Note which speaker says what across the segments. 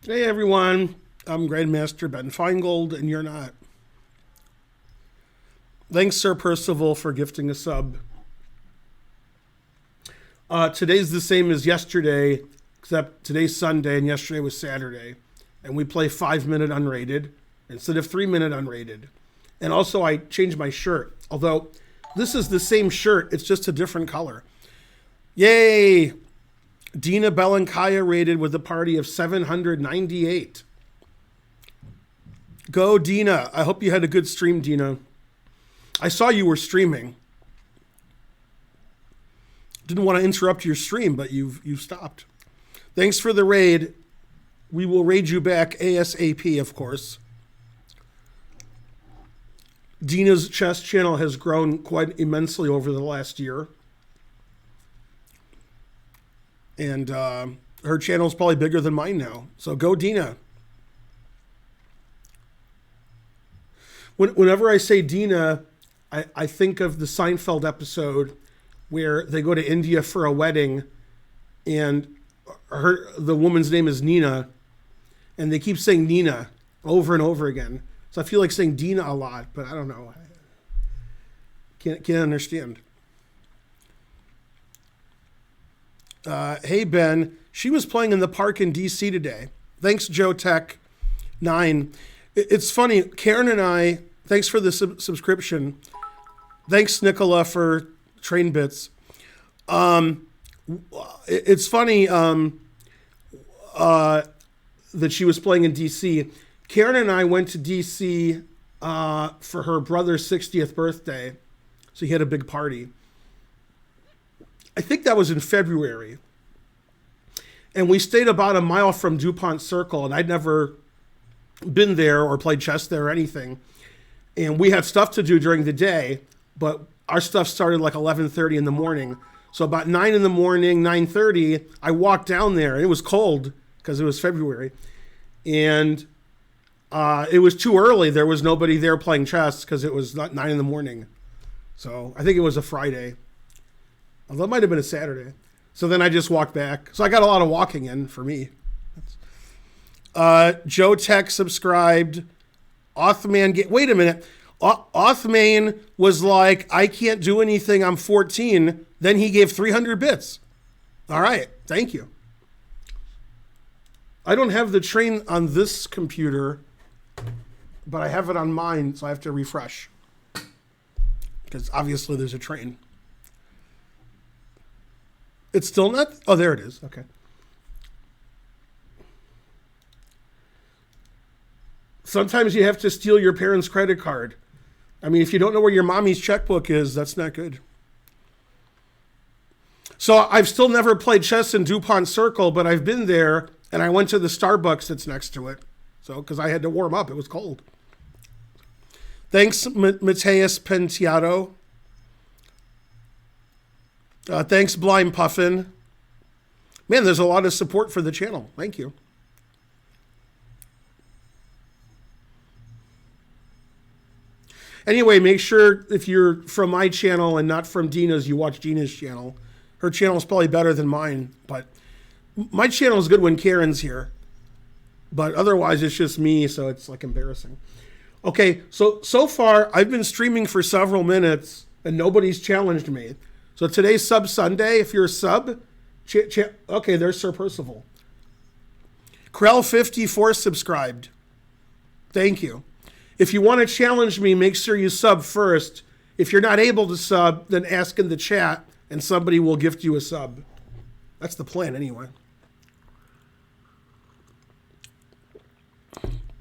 Speaker 1: Hey everyone, I'm Grandmaster Ben Feingold, and you're not. Thanks, Sir Percival, for gifting a sub. Today's the same as yesterday, except today's Sunday and yesterday was Saturday. And we play 5-minute unrated instead of 3-minute unrated. And also, I changed my shirt, although this is the same shirt, it's just a different color. Yay! Dina Belankaya rated with a party of 798. Go, Dina. I hope you had a good stream, Dina. I saw you were streaming. Didn't want to interrupt your stream, but you've stopped. Thanks for the raid. We will raid you back ASAP, of course. Dina's chess channel has grown quite immensely over the last year. And her channel is probably bigger than mine now. So go, Dina. Whenever I say Dina, I think of the Seinfeld episode where they go to India for a wedding, and the woman's name is Nina, and they keep saying Nina over and over again. So I feel like saying Dina a lot, but I don't know. Can't understand. Hey, Ben. She was playing in the park in D.C. today. Thanks, Joe Tech 9. It's funny. Karen and I, thanks for the subscription. Thanks, Nicola, for train bits. It's funny that she was playing in D.C. Karen and I went to D.C. For her brother's 60th birthday. So he had a big party. I think that was in February. And we stayed about a mile from DuPont Circle, and I'd never been there or played chess there or anything. And we had stuff to do during the day, but our stuff started like 11:30 in the morning. So about 9 in the morning, 9:30, I walked down there, and it was cold because it was February. And it was too early. There was nobody there playing chess because it was not 9 in the morning. So I think it was a Friday. Although it might have been a Saturday. So then I just walked back. So I got a lot of walking in for me. Joe Tech subscribed. Othman, wait a minute. Othman was like, I can't do anything. I'm 14. Then he gave 300 bits. All right. Thank you. I don't have the train on this computer, but I have it on mine, so I have to refresh. Because obviously there's a train. It's still not? Oh, there it is. Okay. Sometimes you have to steal your parents' credit card. I mean, if you don't know where your mommy's checkbook is, that's not good. So I've still never played chess in DuPont Circle, but I've been there, and I went to the Starbucks that's next to it. So, because I had to warm up. It was cold. Thanks, Mateus Pentiato. Thanks, Blind Puffin. Man, there's a lot of support for the channel. Thank you. Anyway, make sure if you're from my channel and not from Dina's, you watch Dina's channel. Her channel is probably better than mine, but my channel is good when Karen's here. But otherwise, it's just me, so it's like embarrassing. Okay, so far, I've been streaming for several minutes, and nobody's challenged me. So today's Sub Sunday. If you're a sub, okay, there's Sir Percival. Krell54 subscribed. Thank you. If you want to challenge me, make sure you sub first. If you're not able to sub, then ask in the chat, and somebody will gift you a sub. That's the plan anyway.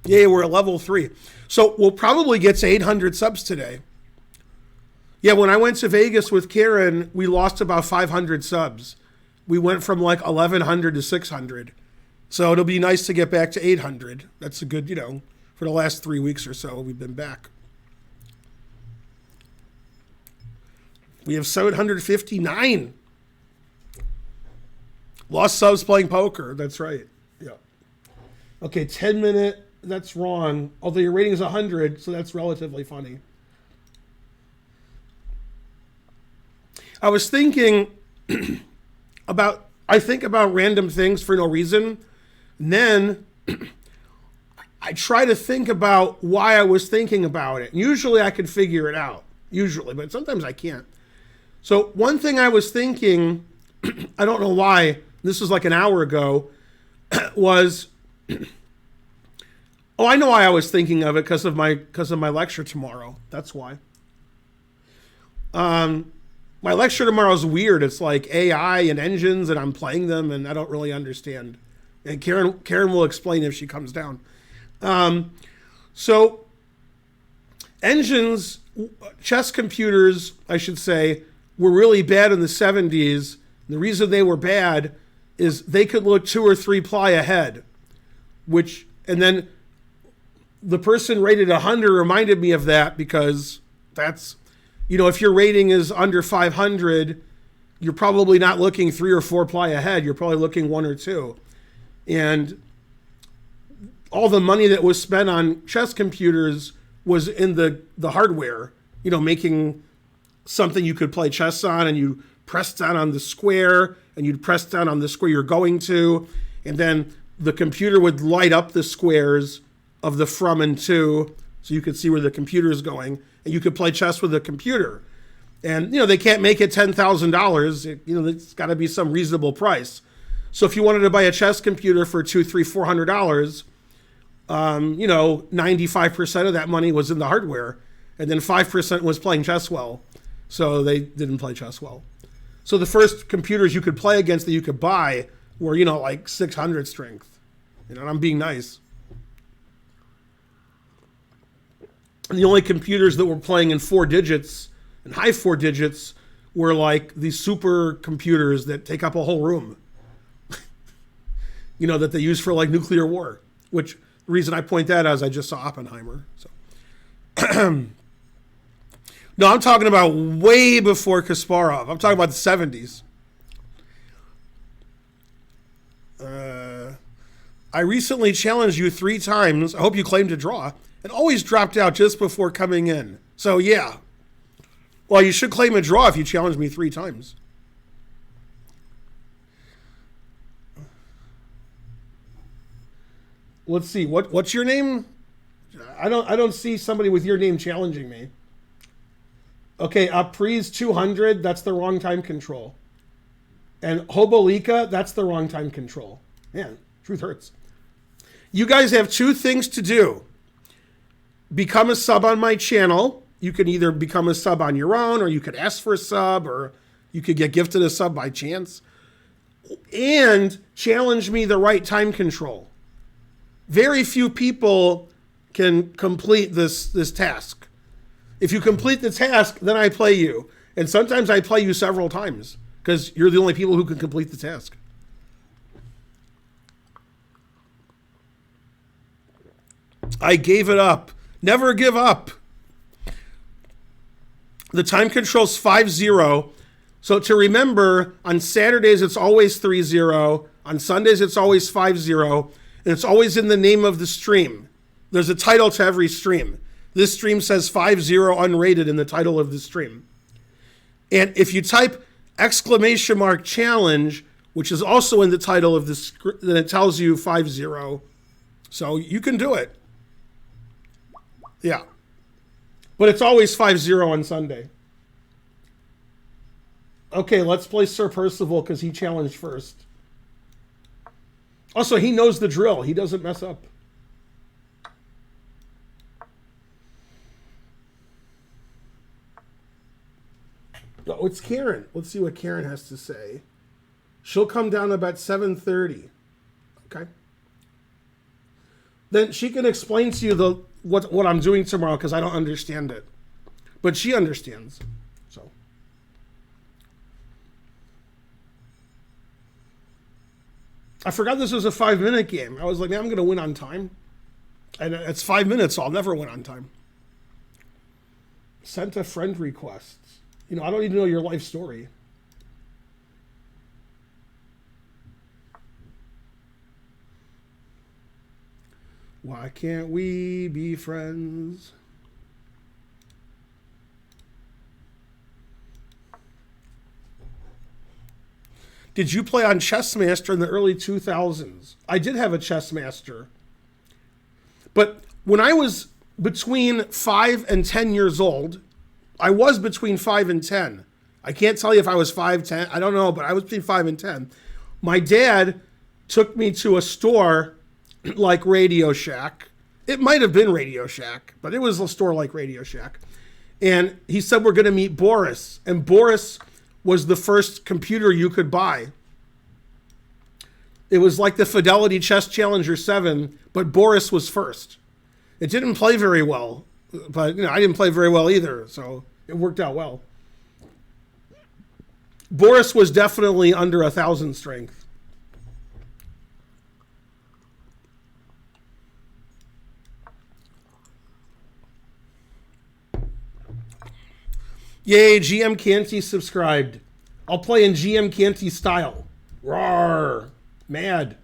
Speaker 1: Yay, we're at level 3. So we'll probably get to 800 subs today. Yeah, when I went to Vegas with Karen, we lost about 500 subs. We went from like 1,100 to 600. So it'll be nice to get back to 800. That's a good, for the last 3 weeks or so, we've been back. We have 759. Lost subs playing poker. That's right. Yeah. Okay, 10-minute. That's wrong. Although your rating is 100, so that's relatively funny. I was thinking I think about random things for no reason. And then I try to think about why I was thinking about it. And usually I can figure it out, usually, but sometimes I can't. So one thing I was thinking, I don't know why, this was like an hour ago, was, oh, I know why I was thinking of it because of my lecture tomorrow. That's why. My lecture tomorrow is weird. It's like AI and engines, and I'm playing them, and I don't really understand. And Karen will explain if she comes down. So engines, chess computers, I should say, were really bad in the 70s. The reason they were bad is they could look 2 or 3 ply ahead, and then the person rated 100 reminded me of that because that's, if your rating is under 500, you're probably not looking 3 or 4 ply ahead. You're probably looking 1 or 2. And all the money that was spent on chess computers was in the hardware, making something you could play chess on, and you press down on the square, and you'd press down on the square you're going to, and then the computer would light up the squares of the from and to, so you could see where the computer is going, and you could play chess with the computer. And, they can't make it $10,000. It's got to be some reasonable price. So if you wanted to buy a chess computer for $200, $300, $400, 95% of that money was in the hardware, and then 5% was playing chess well. So they didn't play chess well. So the first computers you could play against that you could buy were, like 600 strength. And I'm being nice. And the only computers that were playing in 4 digits and high 4 digits were like these super computers that take up a whole room. That they use for like nuclear war, which the reason I point that out is I just saw Oppenheimer. So. No, I'm talking about way before Kasparov. I'm talking about the 70s. I recently challenged you 3 times. I hope you claimed to draw. And always dropped out just before coming in. So, yeah. Well, you should claim a draw if you challenge me 3 times. Let's see. What's your name? I don't see somebody with your name challenging me. Okay, Apres 200, that's the wrong time control. And Hobolika, that's the wrong time control. Man, truth hurts. You guys have 2 things to do. Become a sub on my channel. You can either become a sub on your own, or you could ask for a sub, or you could get gifted a sub by chance. And challenge me the right time control. Very few people can complete this task. If you complete the task, then I play you. And sometimes I play you several times because you're the only people who can complete the task. I gave it up. Never give up. The time control's 5-0. So to remember, on Saturdays it's always 3-0. On Sundays it's always 5-0. And it's always in the name of the stream. There's a title to every stream. This stream says 5-0 unrated in the title of the stream. And if you type !challenge, which is also in the title of the then it tells you 5-0. So you can do it. Yeah. But it's always 5-0 on Sunday. Okay, let's play Sir Percival because he challenged first. Also, he knows the drill. He doesn't mess up. Oh, it's Karen. Let's see what Karen has to say. She'll come down about 7:30. Okay. Then she can explain to you what I'm doing tomorrow because I don't understand it. But she understands. So. I forgot this was a 5-minute game. I was like, man, I'm going to win on time. And it's 5 minutes, so I'll never win on time. Sent a friend request. I don't need to know your life story. Why can't we be friends? Did you play on Chessmaster in the early 2000s? I did have a Chessmaster. But when I was between 5 and 10 years old, I was between 5 and 10. I can't tell you if I was 5, 10. I don't know, but I was between 5 and 10. My dad took me to a store like Radio Shack. It might have been Radio Shack, but it was a store like Radio Shack. And he said, we're going to meet Boris. And Boris was the first computer you could buy. It was like the Fidelity Chess Challenger 7, but Boris was first. It didn't play very well, but I didn't play very well either, so it worked out well. Boris was definitely under 1,000 strength. Yay, GM Canty subscribed. I'll play in GM Canty style. Roar. Mad.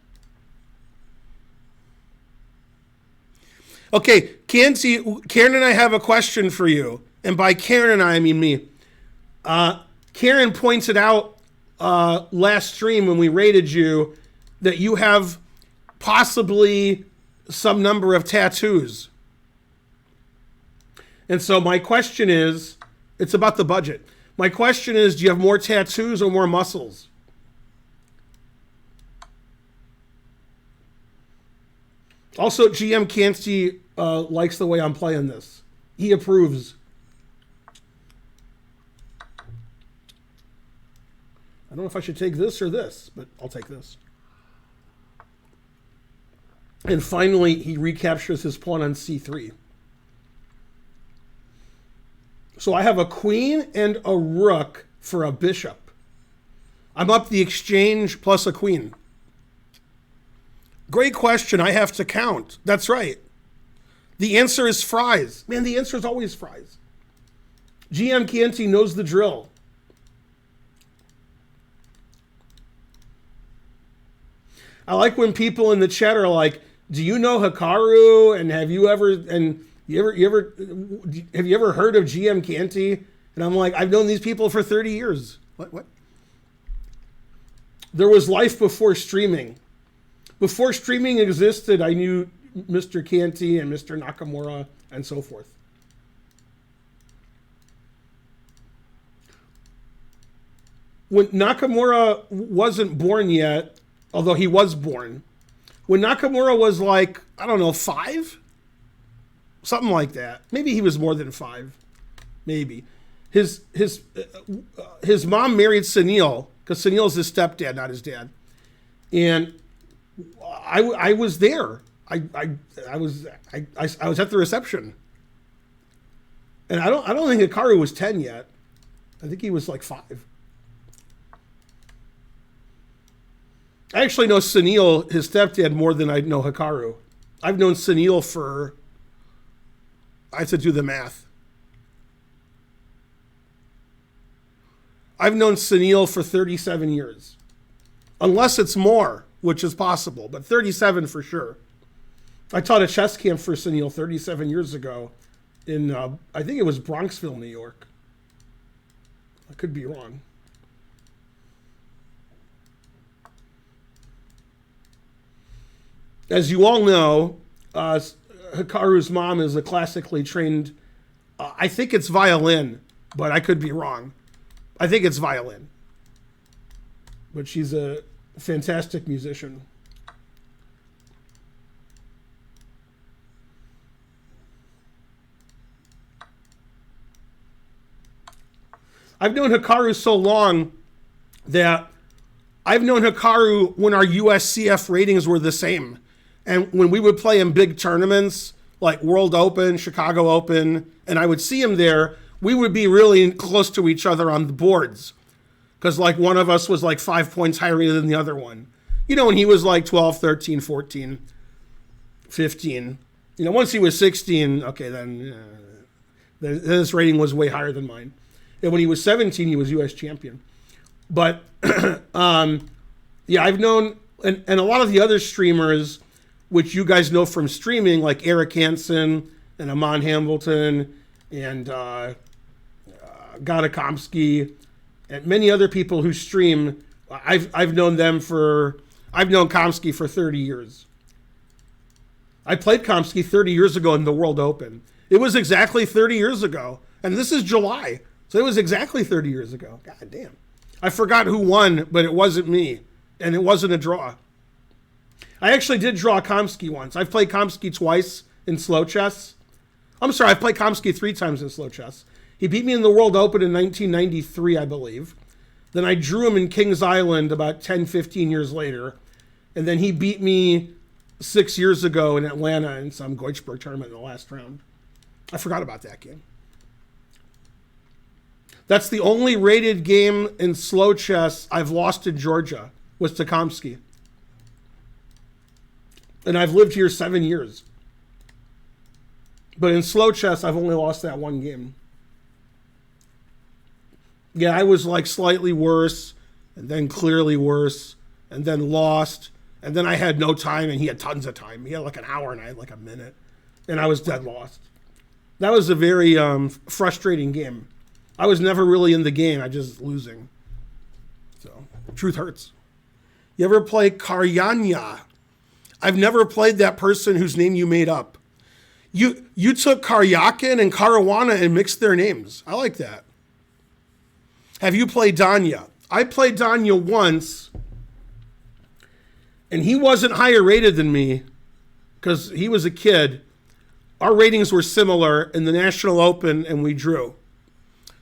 Speaker 1: Okay, Canty, Karen and I have a question for you. And by Karen and I mean me. Karen pointed out last stream when we rated you that you have possibly some number of tattoos. And so my question is, it's about the budget. My question is, do you have more tattoos or more muscles? Also, GM Canty likes the way I'm playing this. He approves. I don't know if I should take this or this, but I'll take this. And finally, he recaptures his pawn on c3. So I have a queen and a rook for a bishop. I'm up the exchange plus a queen. Great question. I have to count. That's right. The answer is fries. Man, the answer is always fries. GM Canty knows the drill. I like when people in the chat are like, do you know Hikaru? And have you ever heard of GM Canty? And I'm like, I've known these people for 30 years. What? There was life before streaming. Before streaming existed, I knew Mr. Canty and Mr. Nakamura and so forth. When Nakamura wasn't born yet, although he was born, when Nakamura was like, I don't know, 5? Something like that. Maybe he was more than 5. Maybe. His mom married Sunil, because Sunil's his stepdad, not his dad. And I was there. I was at the reception. And I don't think Hikaru was 10 yet. I think he was like 5. I actually know Sunil, his stepdad, more than I know Hikaru. I've known Sunil for, I have to do the math. I've known Sunil for 37 years. Unless it's more, which is possible, but 37 for sure. I taught a chess camp for Sunil 37 years ago in, I think it was Bronxville, New York. I could be wrong. As you all know, Hikaru's mom is a classically trained, I think it's violin, but I could be wrong. I think it's violin. But she's a fantastic musician. I've known Hikaru so long that I've known Hikaru when our USCF ratings were the same. And when we would play in big tournaments, like World Open, Chicago Open, and I would see him there, we would be really close to each other on the boards. Because like one of us was like 5 points higher than the other one. You know, when he was like 12, 13, 14, 15. You know, once he was 16, okay, then his rating was way higher than mine. And when he was 17, he was U.S. champion. But, yeah, I've known, and a lot of the other streamers, which you guys know from streaming, like Eric Hansen and Amon Hamilton and Gadakomsky and many other people who stream, I've known Komsky for 30 years. I played Komsky 30 years ago in the World Open. It was exactly 30 years ago. And this is July. So it was exactly 30 years ago. God damn. I forgot who won, but it wasn't me. And it wasn't a draw. I actually did draw Komsky once. I've played Komsky twice in slow chess. I'm sorry, I've played Komsky 3 times in slow chess. He beat me in the World Open in 1993, I believe. Then I drew him in Kings Island about 10, 15 years later. And then he beat me 6 years ago in Atlanta in some Goichberg tournament in the last round. I forgot about that game. That's the only rated game in slow chess I've lost in Georgia, was to Komsky. And I've lived here 7 years. But in slow chess, I've only lost that one game. Yeah, I was like slightly worse, and then clearly worse, and then lost, and then I had no time, and he had tons of time. He had like an hour, and I had like a minute, and I was dead lost. That was a very frustrating game. I was never really in the game. I just losing. So, truth hurts. You ever play Karyanya? I've never played that person whose name you made up. You took Karyakin and Caruana and mixed their names. I like that. Have you played Danya? I played Danya once, and he wasn't higher rated than me because he was a kid. Our ratings were similar in the National Open, and we drew.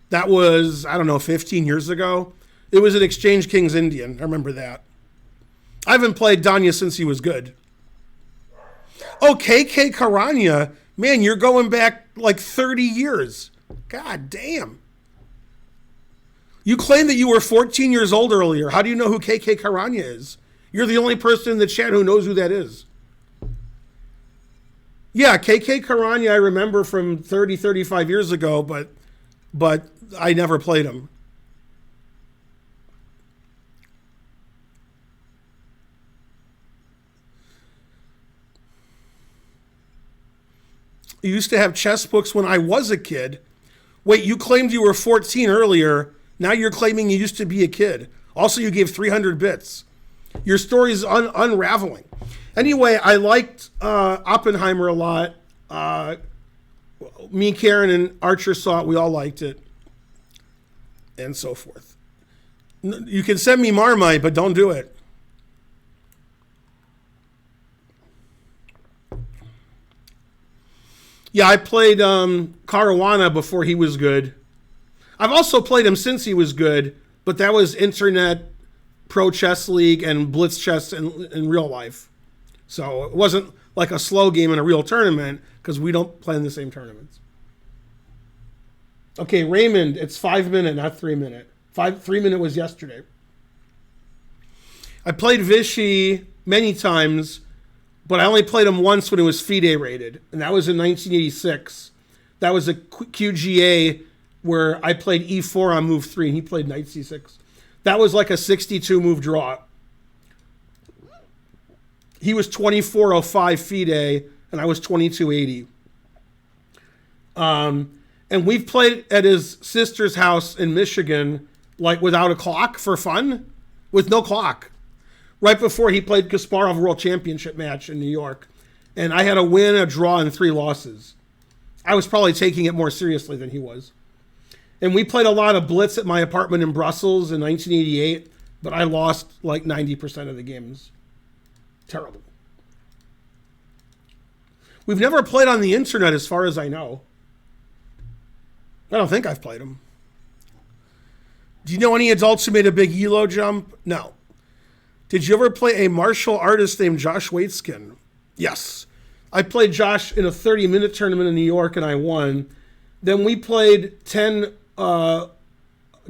Speaker 1: That was, 15 years ago. It was an Exchange Kings Indian. I remember that. I haven't played Danya since he was good. Oh, KK Karanya. Man, you're going back like 30 years. God damn. You claimed that you were 14 years old earlier. How do you know who KK Karanya is? You're the only person in the chat who knows who that is. Yeah, KK Karanya I remember from 30, 35 years ago, but I never played him. You used to have chess books when I was a kid. Wait, you claimed you were 14 earlier. Now you're claiming you used to be a kid. Also, you gave 300 bits. Your story's unraveling. Anyway, I liked Oppenheimer a lot. Me, Karen, and Archer saw it. We all liked it. And so forth. You can send me Marmite, but don't do it. Yeah, I played Caruana before he was good. I've also played him since he was good, but that was Internet Pro Chess League and Blitz Chess in real life. So it wasn't like a slow game in a real tournament because we don't play in the same tournaments. Okay, Raymond, it's 5 minute, not 3 minute. 3 minute was yesterday. I played Vichy many times, but I only played him once when it was FIDE rated, and that was in 1986. That was a QGA where I played E4 on move 3, and he played knight C6. That was like a 62 move draw. He was 2405 FIDE, and I was 2280. And we've played at his sister's house in Michigan, like without a clock for fun, with no clock. Right before he played Kasparov World Championship match in New York. And I had a win, a draw, and 3 losses. I was probably taking it more seriously than he was. And we played a lot of Blitz at my apartment in Brussels in 1988, but I lost like 90% of the games. Terrible. We've never played on the internet as far as I know. I don't think I've played them. Do you know any adults who made a big ELO jump? No. Did you ever play a martial artist named Josh Waitskin? Yes. I played Josh in a 30-minute tournament in New York, and I won. Then we played 10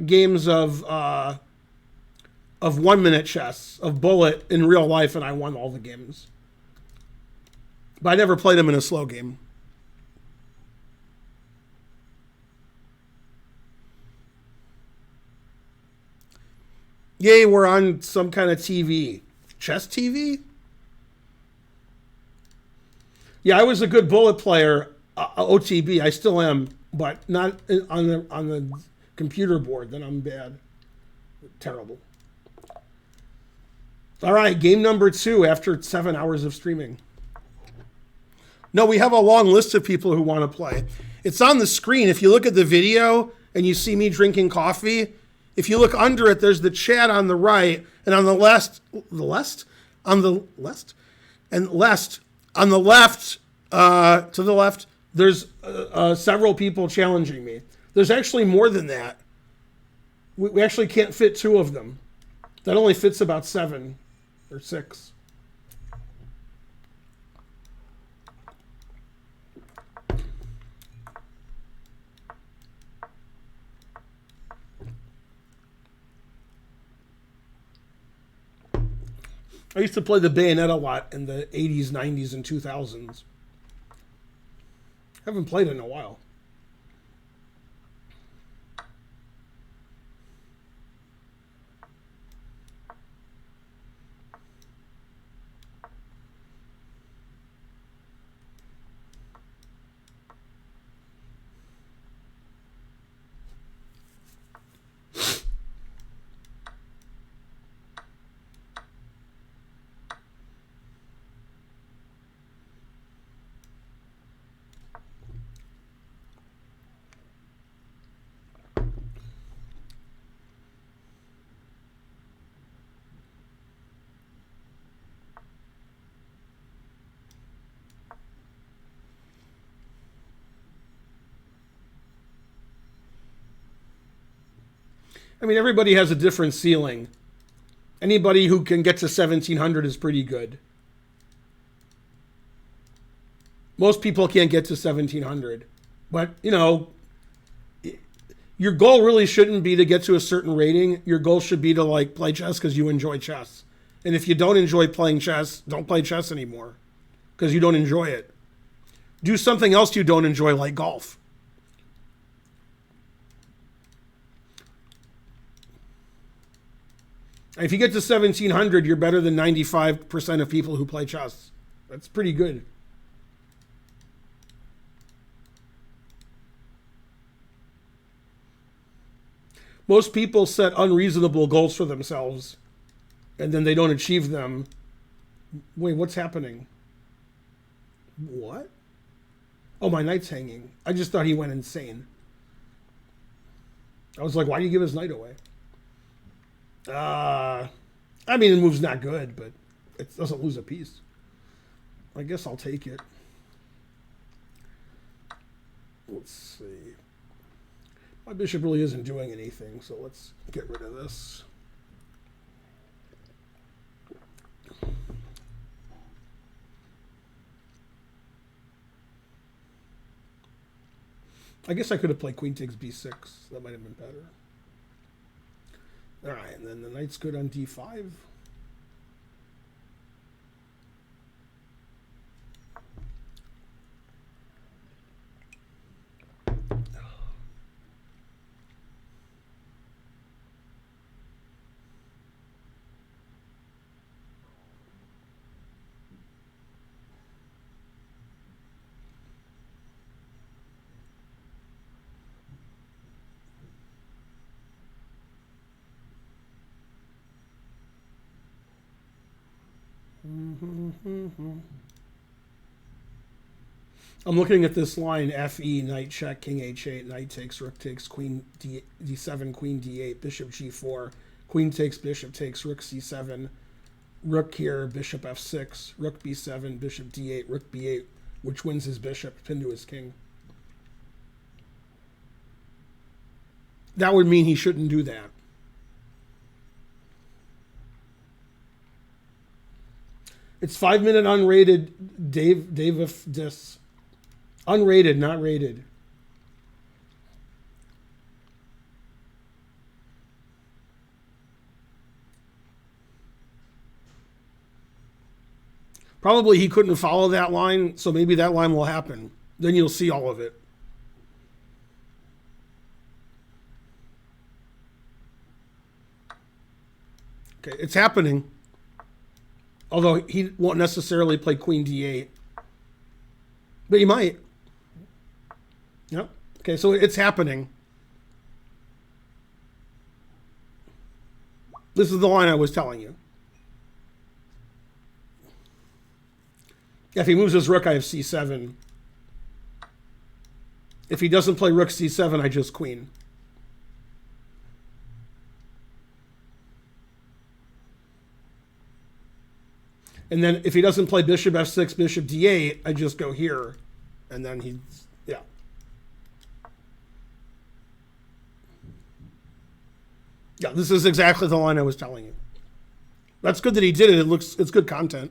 Speaker 1: games of 1-minute chess, of bullet in real life, and I won all the games. But I never played him in a slow game. Yay, we're on some kind of TV. Chess TV? Yeah, I was a good bullet player, OTB. I still am, but not on the computer board. Then I'm bad. Terrible. All right, game number 2 after 7 hours of streaming. No, we have a long list of people who want to play. It's on the screen. If you look at the video and you see me drinking coffee, if you look under it, there's the chat on the right, and on the left, to the left, there's several people challenging me. There's actually more than that. We actually can't fit 2 of them. That only fits about 7 or 6. I used to play the bayonet a lot in the 80s, 90s, and 2000s. Haven't played it in a while. I mean, everybody has a different ceiling. Anybody who can get to 1700 is pretty good. Most people can't get to 1700. But, you know, your goal really shouldn't be to get to a certain rating. Your goal should be to, like, play chess because you enjoy chess. And if you don't enjoy playing chess, don't play chess anymore because you don't enjoy it. Do something else you don't enjoy, like golf. If you get to 1700, you're better than 95% of people who play chess. That's pretty good. Most people set unreasonable goals for themselves, and then they don't achieve them. Wait, what's happening? What? Oh, my knight's hanging. I just thought he went insane. I was like, why do you give his knight away? I mean, the move's not good, but it doesn't lose a piece. I guess I'll take it. Let's see. My bishop really isn't doing anything, so let's get rid of this. I guess I could have played queen takes b6. That might have been better. All right, and then the knight's good on d5. I'm looking at this line: Fe, knight check, king h8, knight takes, rook takes, queen d7, queen d8, bishop g4, queen takes, bishop takes, rook c7, rook here, bishop f6, rook b7, bishop d8, rook b8, which wins his bishop, pinned to his king. That would mean he shouldn't do that. It's 5-minute unrated Dave of this. Unrated, not rated. Probably he couldn't follow that line, so maybe that line will happen. Then you'll see all of it. Okay, it's happening. Although he won't necessarily play queen d8. But he might. Yep. Okay, so it's happening. This is the line I was telling you. If he moves his rook, I have c7. If he doesn't play rook c7, I just queen. And then if he doesn't play bishop f6, bishop d8, I just go here. And then he's, yeah. Yeah, this is exactly the line I was telling you. That's good that he did it. It's good content.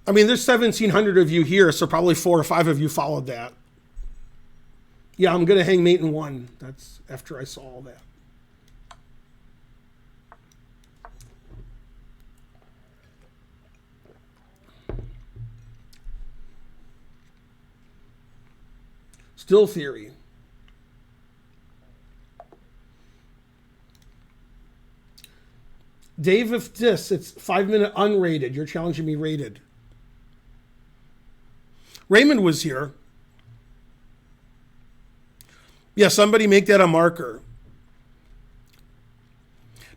Speaker 1: I mean, there's 1,700 of you here, so probably 4 or 5 of you followed that. Yeah, I'm going to hang mate in 1. That's after I saw all that. Still theory. Dave, if this, it's 5-minute unrated. You're challenging me rated. Raymond was here. Yeah, somebody make that a marker.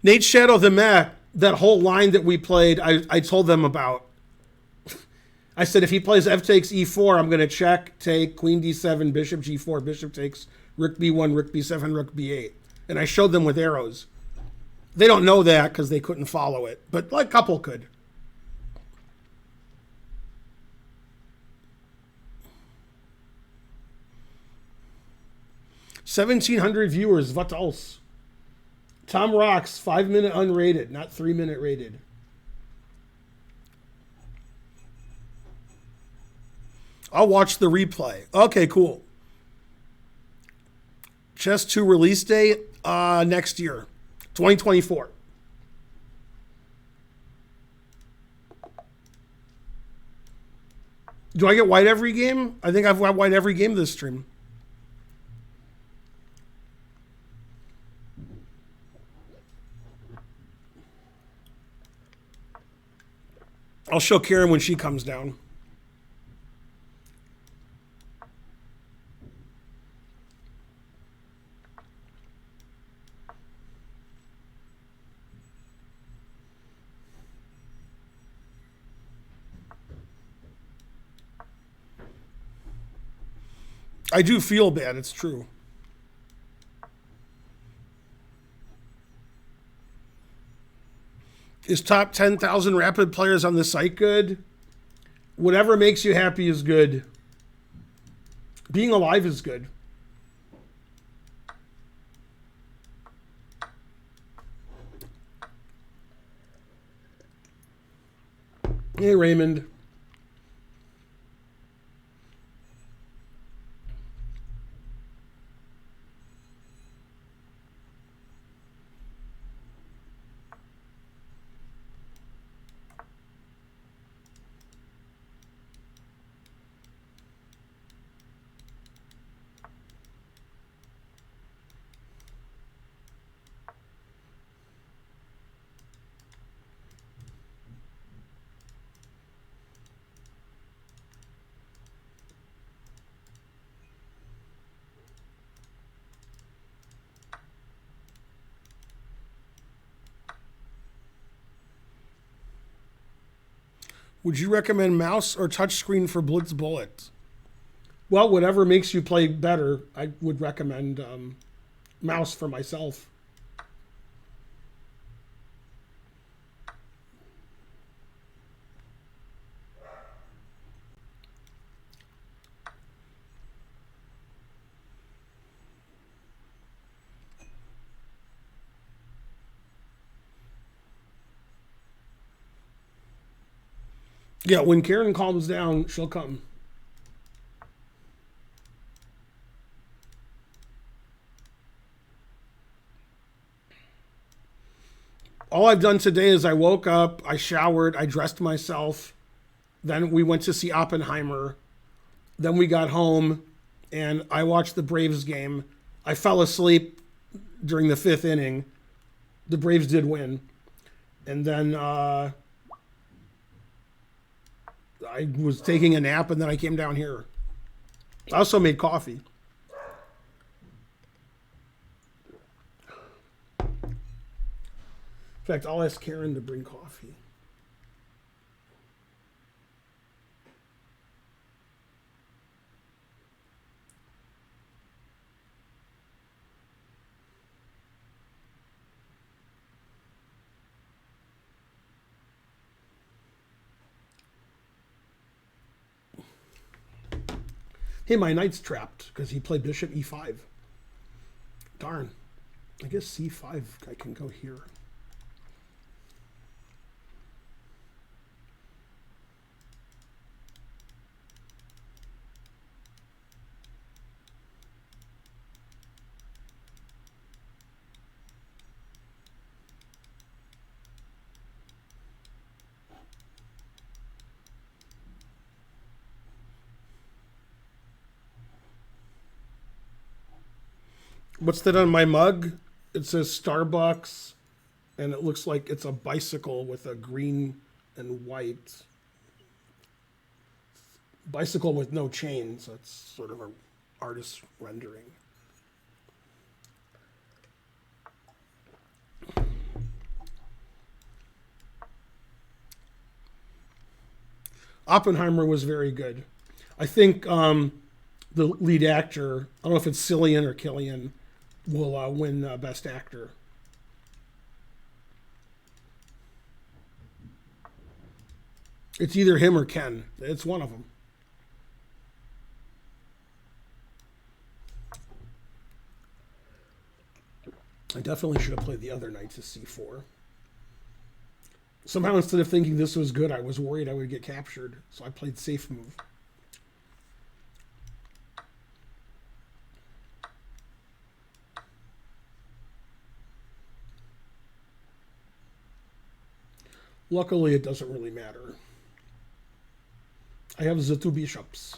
Speaker 1: Nate Shadow the Mac, that whole line that we played, I told them about. I said, if he plays f takes e4, I'm going to check, take, queen d7, bishop g4, bishop takes, rook b1, rook b7, rook b8. And I showed them with arrows. They don't know that because they couldn't follow it, but like a couple could. $1,700 viewers. What else? Tom Rocks, 5-minute unrated, not 3-minute rated. I'll watch the replay. Okay, cool. Chess 2 release date next year, 2024. Do I get white every game? I think I've got white every game this stream. I'll show Karen when she comes down. I do feel bad, it's true. Is top 10,000 rapid players on the site good? Whatever makes you happy is good. Being alive is good. Hey, Raymond. Would you recommend mouse or touchscreen for Blitz Bullet? Well, whatever makes you play better, I would recommend mouse for myself. Yeah, when Karen calms down, she'll come. All I've done today is I woke up, I showered, I dressed myself. Then we went to see Oppenheimer. Then we got home and I watched the Braves game. I fell asleep during the 5th inning. The Braves did win. And then I was taking a nap and then I came down here. I also made coffee. In fact, I'll ask Karen to bring coffee. Hey, my knight's trapped because he played bishop e5. Darn. I guess c5 I can go here. What's that on my mug? It says Starbucks, and it looks like it's a bicycle with a green and white. Bicycle with no chains. That's sort of an artist's rendering. Oppenheimer was very good. I think the lead actor, I don't know if it's Cillian or Killian, will win Best Actor. It's either him or Ken. It's one of them. I definitely should have played the other knight to c4. Somehow, instead of thinking this was good, I was worried I would get captured. So I played safe move. Luckily, it doesn't really matter. I have the two bishops.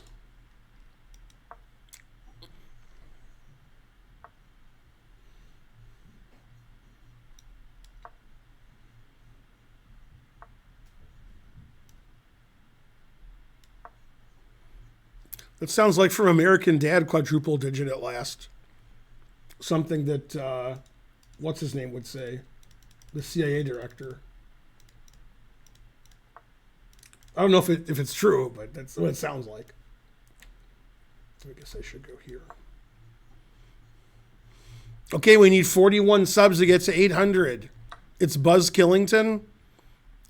Speaker 1: That sounds like from American Dad, quadruple digit at last. Something that, what's his name would say? The CIA director. I don't know if it's true, but that's what it sounds like. I guess I should go here. Okay, we need 41 subs to get to 800. It's Buzz Killington.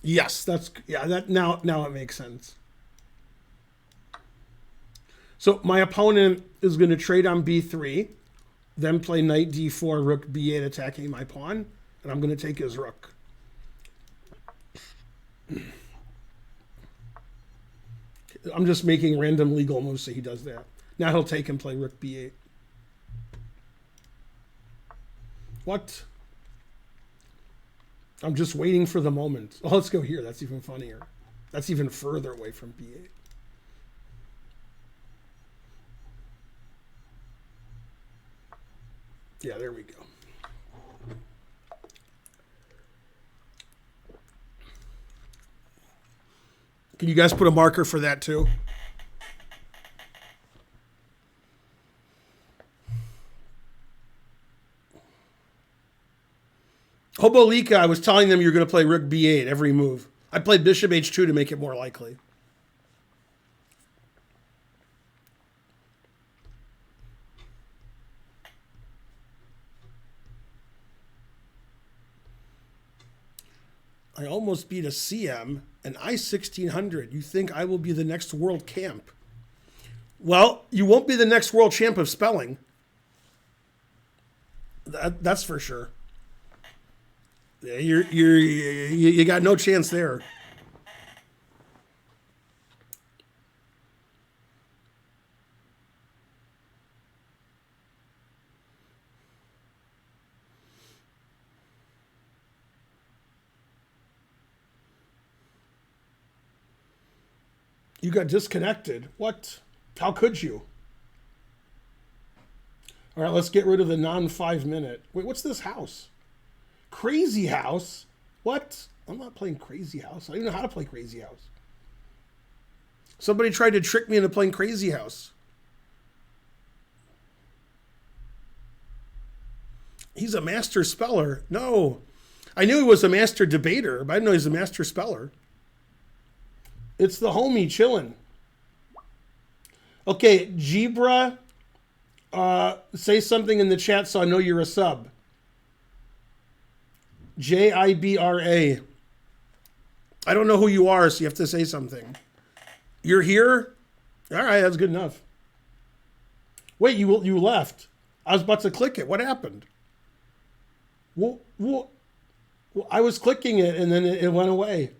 Speaker 1: Yes, that now it makes sense. So my opponent is going to trade on b3, then play knight d4, rook b8, attacking my pawn, and I'm going to take his rook. I'm just making random legal moves so he does that. Now he'll take and play rook b8. What? I'm just waiting for the moment. Oh, let's go here. That's even funnier. That's even further away from b8. Yeah, there we go. Can you guys put a marker for that too? Hobolika, I was telling them you're going to play rook b8 every move. I played bishop h2 to make it more likely. I almost beat a CM, an I-1600. You think I will be the next world champ? Well, you won't be the next world champ of spelling. That's for sure. You got no chance there. You got disconnected. What? How could you? All right, let's get rid of the non-5 minute. Wait, what's this house? Crazy House? What? I'm not playing Crazy House. I don't even know how to play Crazy House. Somebody tried to trick me into playing Crazy House. He's a master speller. No. I knew he was a master debater, but I didn't know he was a master speller. It's the homie chilling. Okay, Jibra, say something in the chat so I know you're a sub. Jibra. I don't know who you are, so you have to say something. You're here? All right, that's good enough. Wait, you left. I was about to click it. What happened? Well, I was clicking it and then it went away.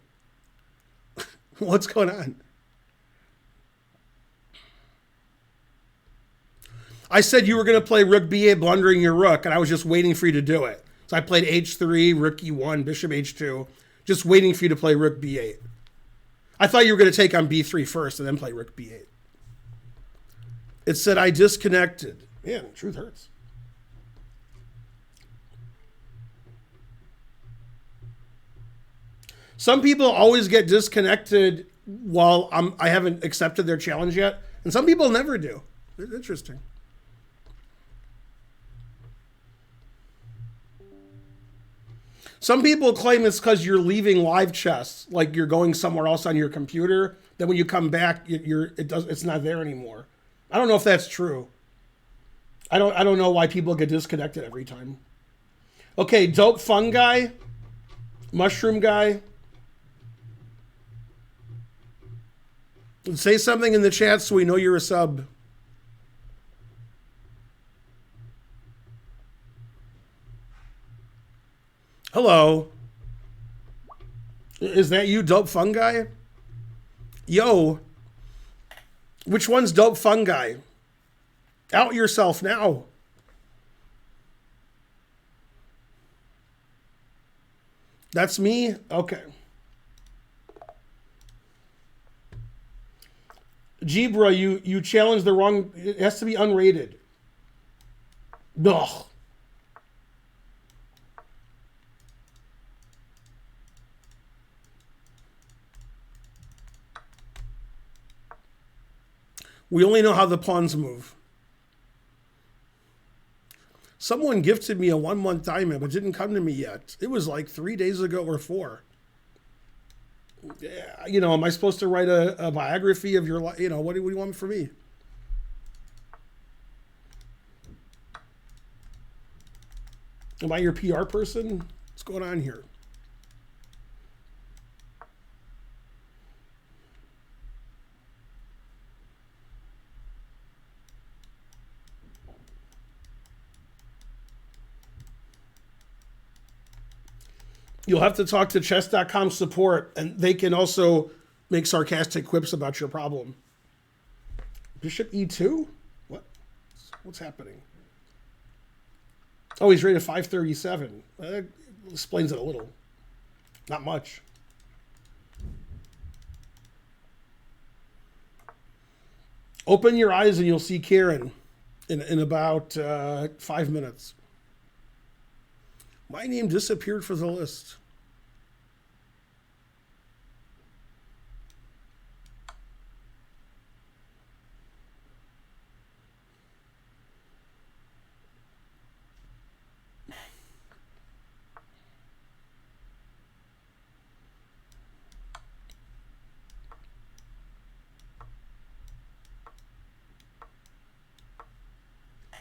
Speaker 1: What's going on? I said you were going to play rook b8, blundering your rook, and I was just waiting for you to do it. So I played h3, rook e1, bishop h2, just waiting for you to play rook b8. I thought you were going to take on b3 first and then play rook b8. It said I disconnected. Man, truth hurts. Some people always get disconnected while I haven't accepted their challenge yet, and some people never do. It's interesting. Some people claim it's because you're leaving live chess, like you're going somewhere else on your computer. Then when you come back, it's not there anymore. I don't know if that's true. I don't know why people get disconnected every time. Okay, dope fun guy, mushroom guy. Say something in the chat so we know you're a sub. Hello. Is that you, dope fun guy? Yo. Which one's dope fun guy? Out yourself now. That's me? Okay. Jibra, you challenged the wrong... It has to be unrated. Ugh. We only know how the pawns move. Someone gifted me a 1-month diamond, but didn't come to me yet. It was like 3 days ago or 4. You know, am I supposed to write a biography of your life? You know, what do you want from me? Am I your PR person? What's going on here? You'll have to talk to chess.com support, and they can also make sarcastic quips about your problem. Bishop e2? What's happening? Oh, he's rated 537. That explains it a little. Not much. Open your eyes and you'll see Karen in about 5 minutes. My name disappeared from the list.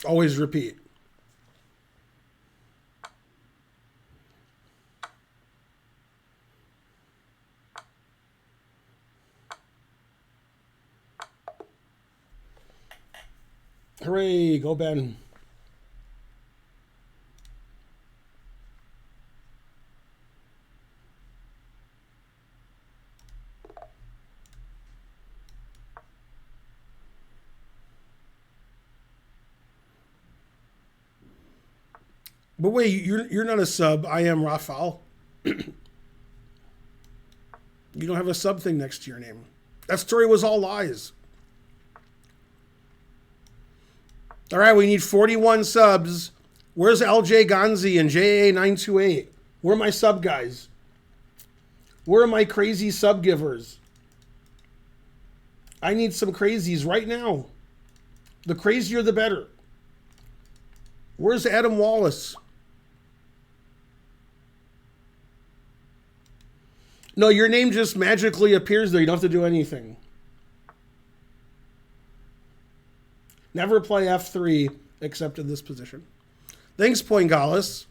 Speaker 1: Always repeat. Hooray, go Ben. But wait, you're not a sub. I am Rafael. You don't have a sub thing next to your name. That story was all lies. All right, we need 41 subs. Where's LJ Gonzi and JA928? Where are my sub guys? Where are my crazy sub givers? I need some crazies right now. The crazier, the better. Where's Adam Wallace? No, your name just magically appears there. You don't have to do anything. Never play F3 except in this position. Thanks, Poingalis.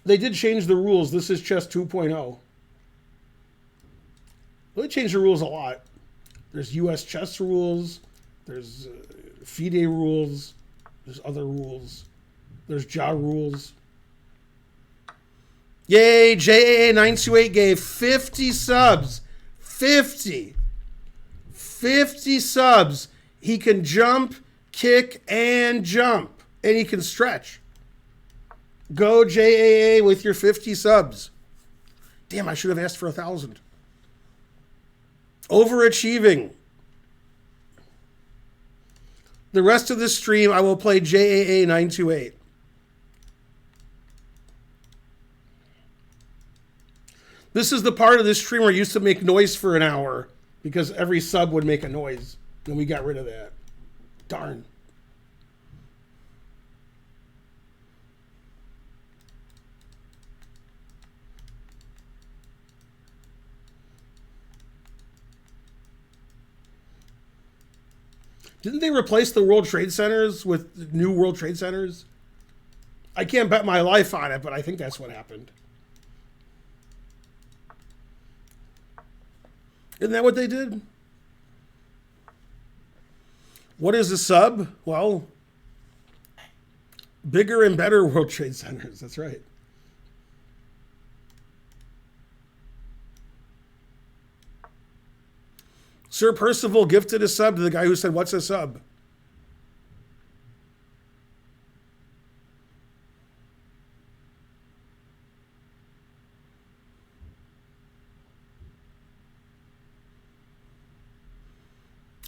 Speaker 1: They did change the rules. This is chess 2.0. They changed the rules a lot. There's US chess rules. There's FIDE rules. There's other rules. There's JA rules. Yay, JAA928 gave 50 subs. 50. 50 subs. He can jump, kick, and jump. And he can stretch. Go JAA with your 50 subs. Damn, I should have asked for 1,000. Overachieving. The rest of the stream, I will play JAA 928. This is the part of this stream where I used to make noise for an hour because every sub would make a noise. And we got rid of that. Darn. Didn't they replace the World Trade Centers with new World Trade Centers? I can't bet my life on it, but I think that's what happened. Isn't that what they did? What is a sub? Well, bigger and better World Trade Centers. That's right. Sir Percival gifted a sub to the guy who said, "What's a sub?"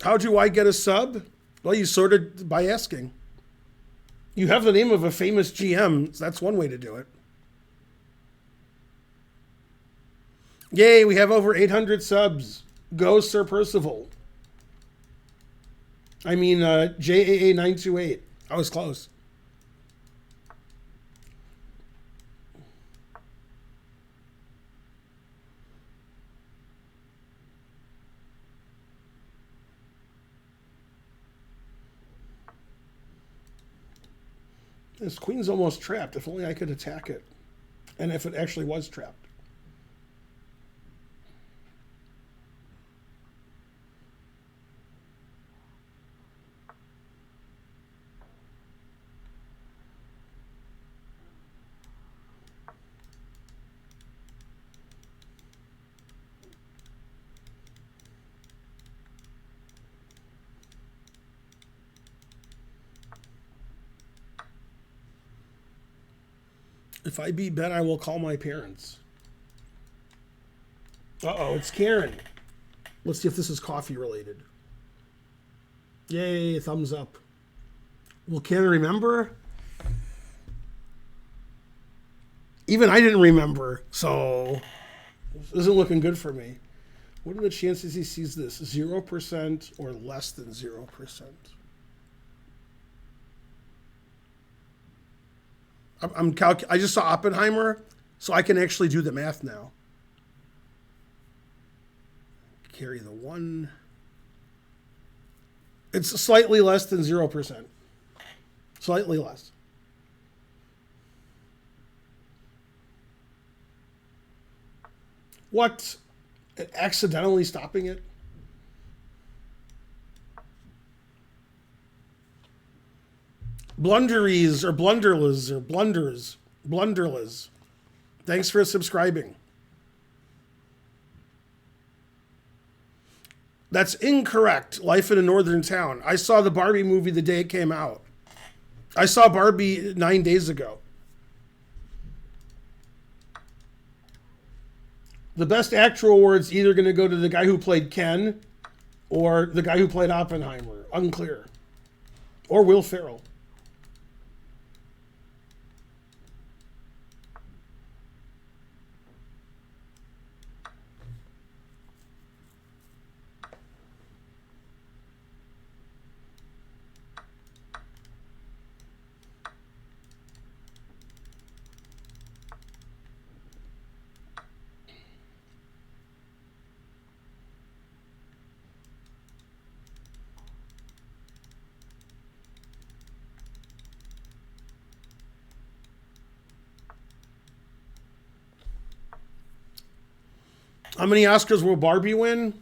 Speaker 1: How do I get a sub? Well, you sorted by asking. You have the name of a famous GM, so that's one way to do it. Yay, we have over 800 subs. Go, Sir Percival. I mean, JAA 928. I was close. This queen's almost trapped. If only I could attack it. And if it actually was trapped. If I beat Ben, I will call my parents. Uh-oh, it's Karen. Let's see if this is coffee related. Yay, thumbs up. Will Karen remember? Even I didn't remember, so this isn't looking good for me. What are the chances he sees this? 0% or less than 0%? I just saw Oppenheimer, so I can actually do the math now. Carry the 1. It's slightly less than 0%. Slightly less. What? Accidentally stopping it? Blunderies or blunderless or blunders. Blunderless. Thanks for subscribing. That's incorrect. Life in a Northern Town. I saw the Barbie movie the day it came out. I saw Barbie 9 days ago. The Best Actor Award's either going to go to the guy who played Ken or the guy who played Oppenheimer. Unclear. Or Will Ferrell. How many Oscars will Barbie win?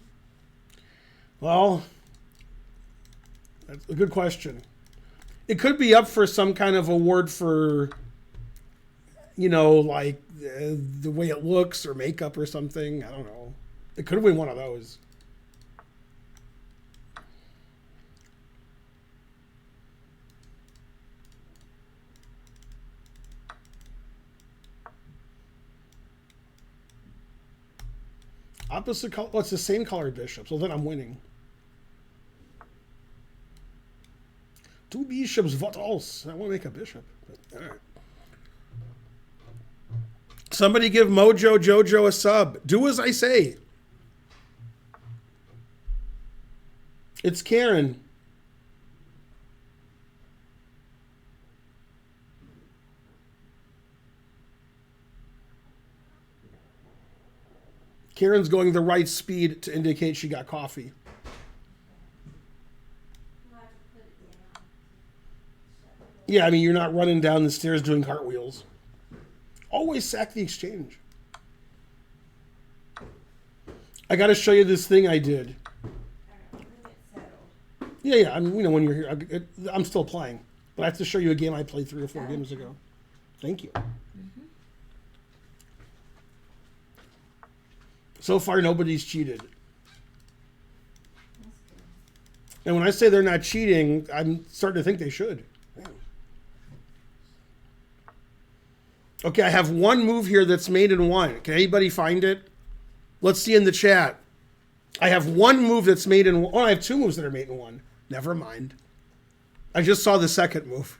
Speaker 1: Well, that's a good question. It could be up for some kind of award for, like the way it looks or makeup or something. I don't know. It could win one of those. Opposite color. Well, it's the same color bishop, so then I'm winning. Two bishops, what else? I want to make a bishop. But, all right. Somebody give Mojo Jojo a sub. Do as I say. It's Karen. Karen's going the right speed to indicate she got coffee. Yeah, I mean, you're not running down the stairs doing cartwheels. Always sack the exchange. I got to show you this thing I did. Yeah. I mean, when you're here, I'm still playing. But I have to show you a game I played 3 or 4 games ago. Thank you. So far, nobody's cheated. And when I say they're not cheating, I'm starting to think they should. Yeah. Okay, I have one move here that's made in 1. Can anybody find it? Let's see in the chat. I have one move that's made in 1. Oh, I have 2 moves that are made in 1. Never mind. I just saw the second move.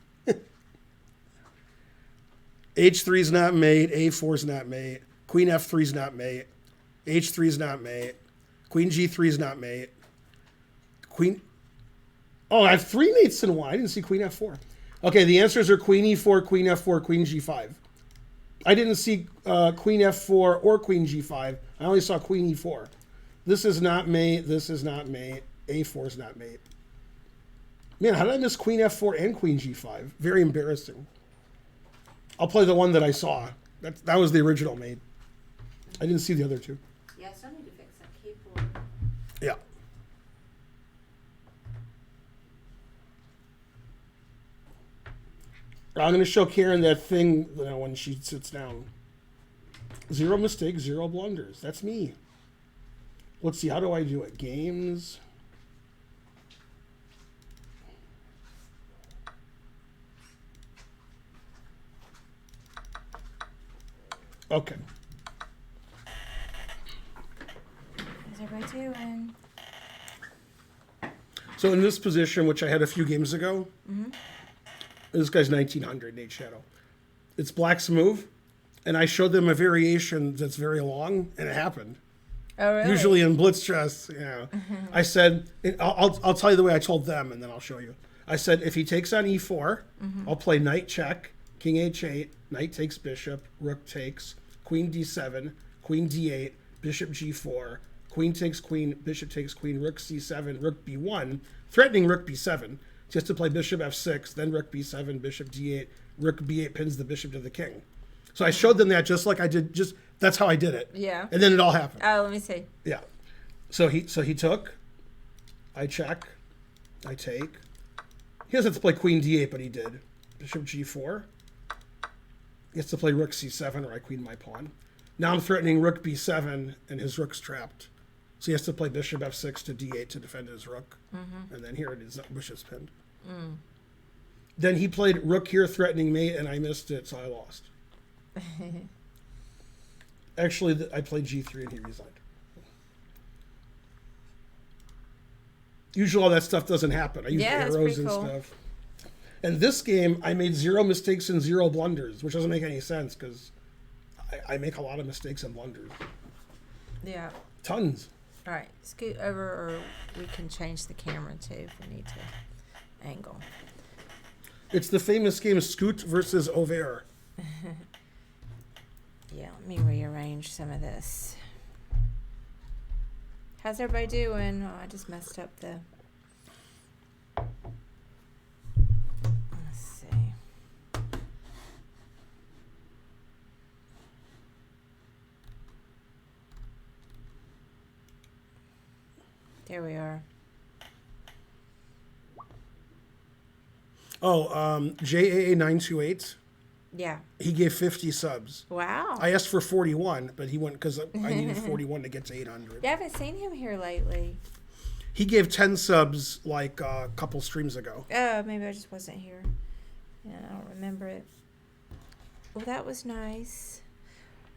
Speaker 1: H3's not mate. A4's not mate. Queen F3's not mate. H3's not mate. Queen G3's not mate. Queen... Oh, I have 3 mates in 1. I didn't see Queen F4. Okay, the answers are Queen E4, Queen F4, Queen G5. I didn't see Queen F4 or Queen G5. I only saw Queen E4. This is not mate. This is not mate. A4 is not mate. Man, how did I miss Queen F4 and Queen G5? Very embarrassing. I'll play the one that I saw. That was the original mate. I didn't see the other 2.
Speaker 2: Yeah, I still need to fix that keyboard.
Speaker 1: Yeah. I'm going to show Karen that thing when she sits down. 0 mistakes, 0 blunders. That's me. Let's see. How do I do it? Games. Okay.
Speaker 2: How's everybody doing?
Speaker 1: So in this position, which I had a few games ago, this guy's 1900 Nate Shadow. It's black's move, and I showed them a variation that's very long, and it happened.
Speaker 2: Oh, really?
Speaker 1: Usually in blitz chess, yeah. I said, I'll tell you the way I told them, and then I'll show you. I said, if he takes on e4, I'll play knight check, king h8, knight takes bishop, rook takes, queen d7, queen d8, bishop g4, queen takes queen, bishop takes queen, rook c7, rook b1, threatening rook b7, just to play bishop f6, then rook b7, bishop d8, rook b8 pins the bishop to the king. So I showed them that just like I did, that's how I did it.
Speaker 2: Yeah.
Speaker 1: And then it all happened.
Speaker 2: Oh, let me see.
Speaker 1: Yeah. So he took, I check, I take. He doesn't have to play queen d8, but he did. Bishop g4. He has to play rook c7 or I queen my pawn. Now I'm threatening rook b7 and his rook's trapped. So he has to play bishop f6 to d8 to defend his rook. And then here it is, bishop's pinned. Then he played rook here threatening mate and I missed it, so I lost. Actually, I played g3 and he resigned. Usually all that stuff doesn't happen. I use arrows and stuff. And this game, I made 0 mistakes and 0 blunders, which doesn't make any sense because I make a lot of mistakes and blunders.
Speaker 2: Yeah.
Speaker 1: Tons.
Speaker 2: All right, scoot over, or we can change the camera too if we need to angle.
Speaker 1: It's the famous game Scoot versus Auvert.
Speaker 2: Yeah, let me rearrange some of this. How's everybody doing? Oh, I just messed up the... Let's see. Here we are.
Speaker 1: Oh, JAA928.
Speaker 2: Yeah.
Speaker 1: He gave 50 subs.
Speaker 2: Wow.
Speaker 1: I asked for 41, but he went because I needed 41 to get to 800.
Speaker 2: Yeah, I haven't seen him here lately.
Speaker 1: He gave 10 subs like a couple streams ago.
Speaker 2: Oh, maybe I just wasn't here. Yeah, I don't remember it. Well, that was nice.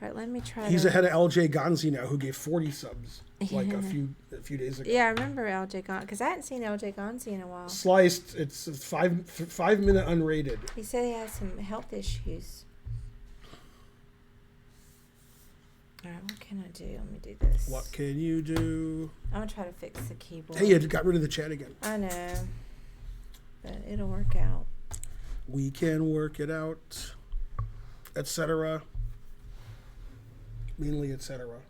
Speaker 2: All right, let me try.
Speaker 1: He's ahead of LJ Gonzi now, who gave 40 subs like a few days ago.
Speaker 2: Yeah, I remember LJ Gonzi because I hadn't seen LJ Gonzi in a while.
Speaker 1: Sliced. It's 5-minute unrated.
Speaker 2: He said he has some health issues. All right, what can I do? Let me do this.
Speaker 1: What can you do?
Speaker 2: I'm gonna try to fix the keyboard.
Speaker 1: Hey, you got rid of the chat again.
Speaker 2: I know, but it'll work out.
Speaker 1: We can work it out, etc. Mainly, etc.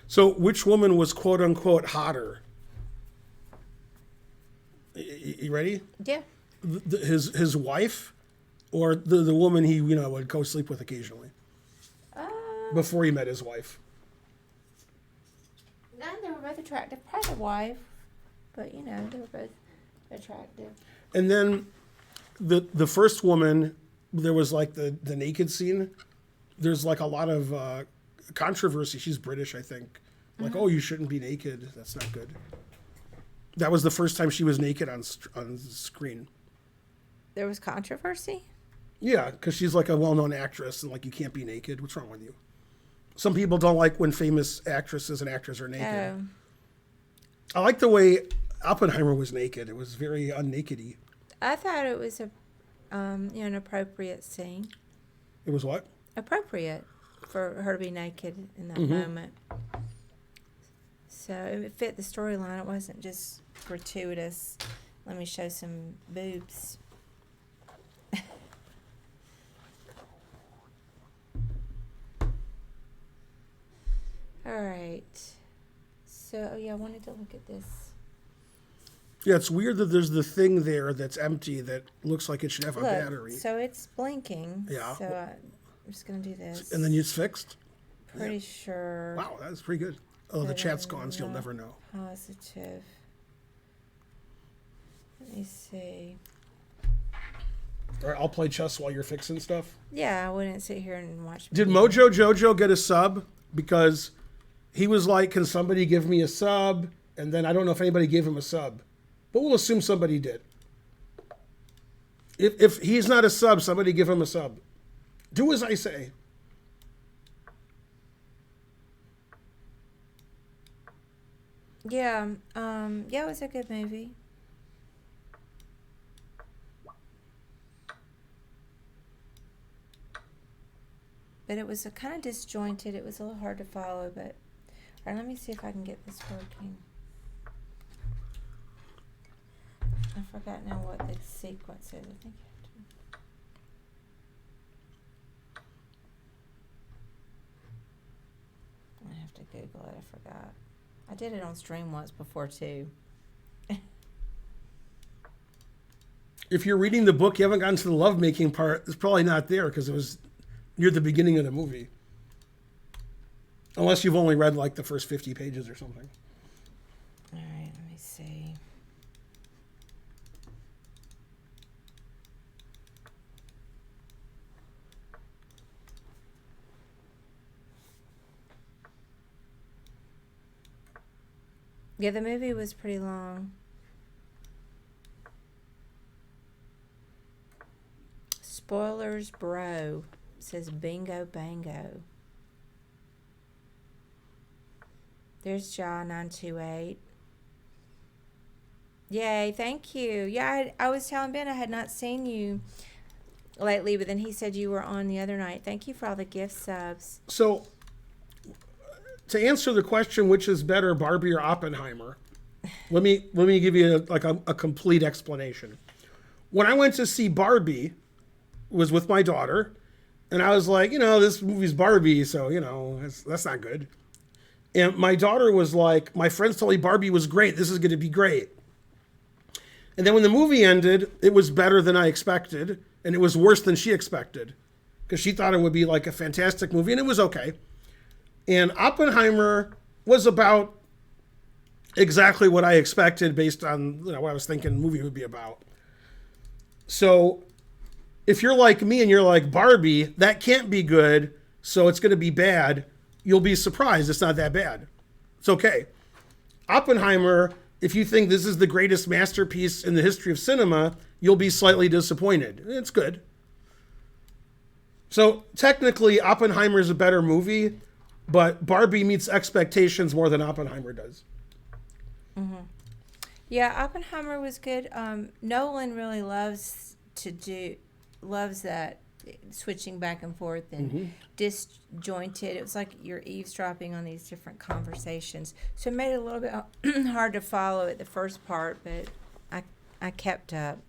Speaker 1: So, which woman was quote unquote hotter? You ready?
Speaker 2: Yeah.
Speaker 1: His wife, or the woman he would go sleep with occasionally before he met his wife.
Speaker 2: No, they were both attractive. Probably the wife, but they were both attractive.
Speaker 1: And then the first woman, there was like the naked scene. There's like a lot of controversy. She's British, I think. Like, oh, you shouldn't be naked. That's not good. That was the first time she was naked on screen.
Speaker 2: There was controversy?
Speaker 1: Yeah, because she's like a well-known actress, and like you can't be naked. What's wrong with you? Some people don't like when famous actresses and actors are naked.
Speaker 2: Oh.
Speaker 1: I like the way Oppenheimer was naked. It was very unnakedy.
Speaker 2: I thought it was an appropriate scene.
Speaker 1: It was what?
Speaker 2: Appropriate for her to be naked in that moment. So it fit the storyline. It wasn't just gratuitous. Let me show some boobs. All right. So, I wanted to look at this.
Speaker 1: Yeah, it's weird that there's the thing there that's empty that looks like it should have a
Speaker 2: Look,
Speaker 1: battery.
Speaker 2: so it's blinking.
Speaker 1: Yeah.
Speaker 2: So I'm just going to do this.
Speaker 1: And then it's fixed?
Speaker 2: Pretty sure.
Speaker 1: Wow, that's pretty good. Oh, the chat's gone, so you'll never know.
Speaker 2: Positive. Let me see.
Speaker 1: All right, I'll play chess while you're fixing stuff.
Speaker 2: Yeah, I wouldn't sit here and watch.
Speaker 1: Did Mojo Jojo get a sub? Because he was like, can somebody give me a sub? And then I don't know if anybody gave him a sub. But we'll assume somebody did. If he's not a sub, somebody give him a sub. Do as I say.
Speaker 2: Yeah, it was a good movie. But it was a kind of disjointed. It was a little hard to follow, but... All right, let me see if I can get this working. I forgot now what the sequence is. I think you have to... I have to Google it. I forgot. I did it on stream once before, too.
Speaker 1: If you're reading the book, you haven't gotten to the lovemaking part, it's probably not there because it was near the beginning of the movie. Unless you've only read like the first 50 pages or something.
Speaker 2: All right, let me see. Yeah, the movie was pretty long. Spoilers, bro. Says bingo bango. There's John 928. Yay, thank you. Yeah, I was telling Ben I had not seen you lately, but then he said you were on the other night. Thank you for all the gift subs.
Speaker 1: So, to answer the question, which is better, Barbie or Oppenheimer, let me give you a complete explanation. When I went to see Barbie, was with my daughter, and I was like, this movie's Barbie, so that's not good. And my daughter was like, my friends told me Barbie was great. This is going to be great. And then when the movie ended, it was better than I expected, and it was worse than she expected, because she thought it would be like a fantastic movie, and it was okay. And Oppenheimer was about exactly what I expected based on what I was thinking the movie would be about. So if you're like me and you're like, Barbie, that can't be good, so it's going to be bad, you'll be surprised it's not that bad. It's okay. Oppenheimer, if you think this is the greatest masterpiece in the history of cinema, you'll be slightly disappointed. It's good. So technically, Oppenheimer is a better movie, but Barbie meets expectations more than Oppenheimer does.
Speaker 2: Mm-hmm. Yeah, Oppenheimer was good. Nolan really loves that switching back and forth and disjointed. It was like you're eavesdropping on these different conversations. So it made it a little bit hard to follow at the first part, but I kept up.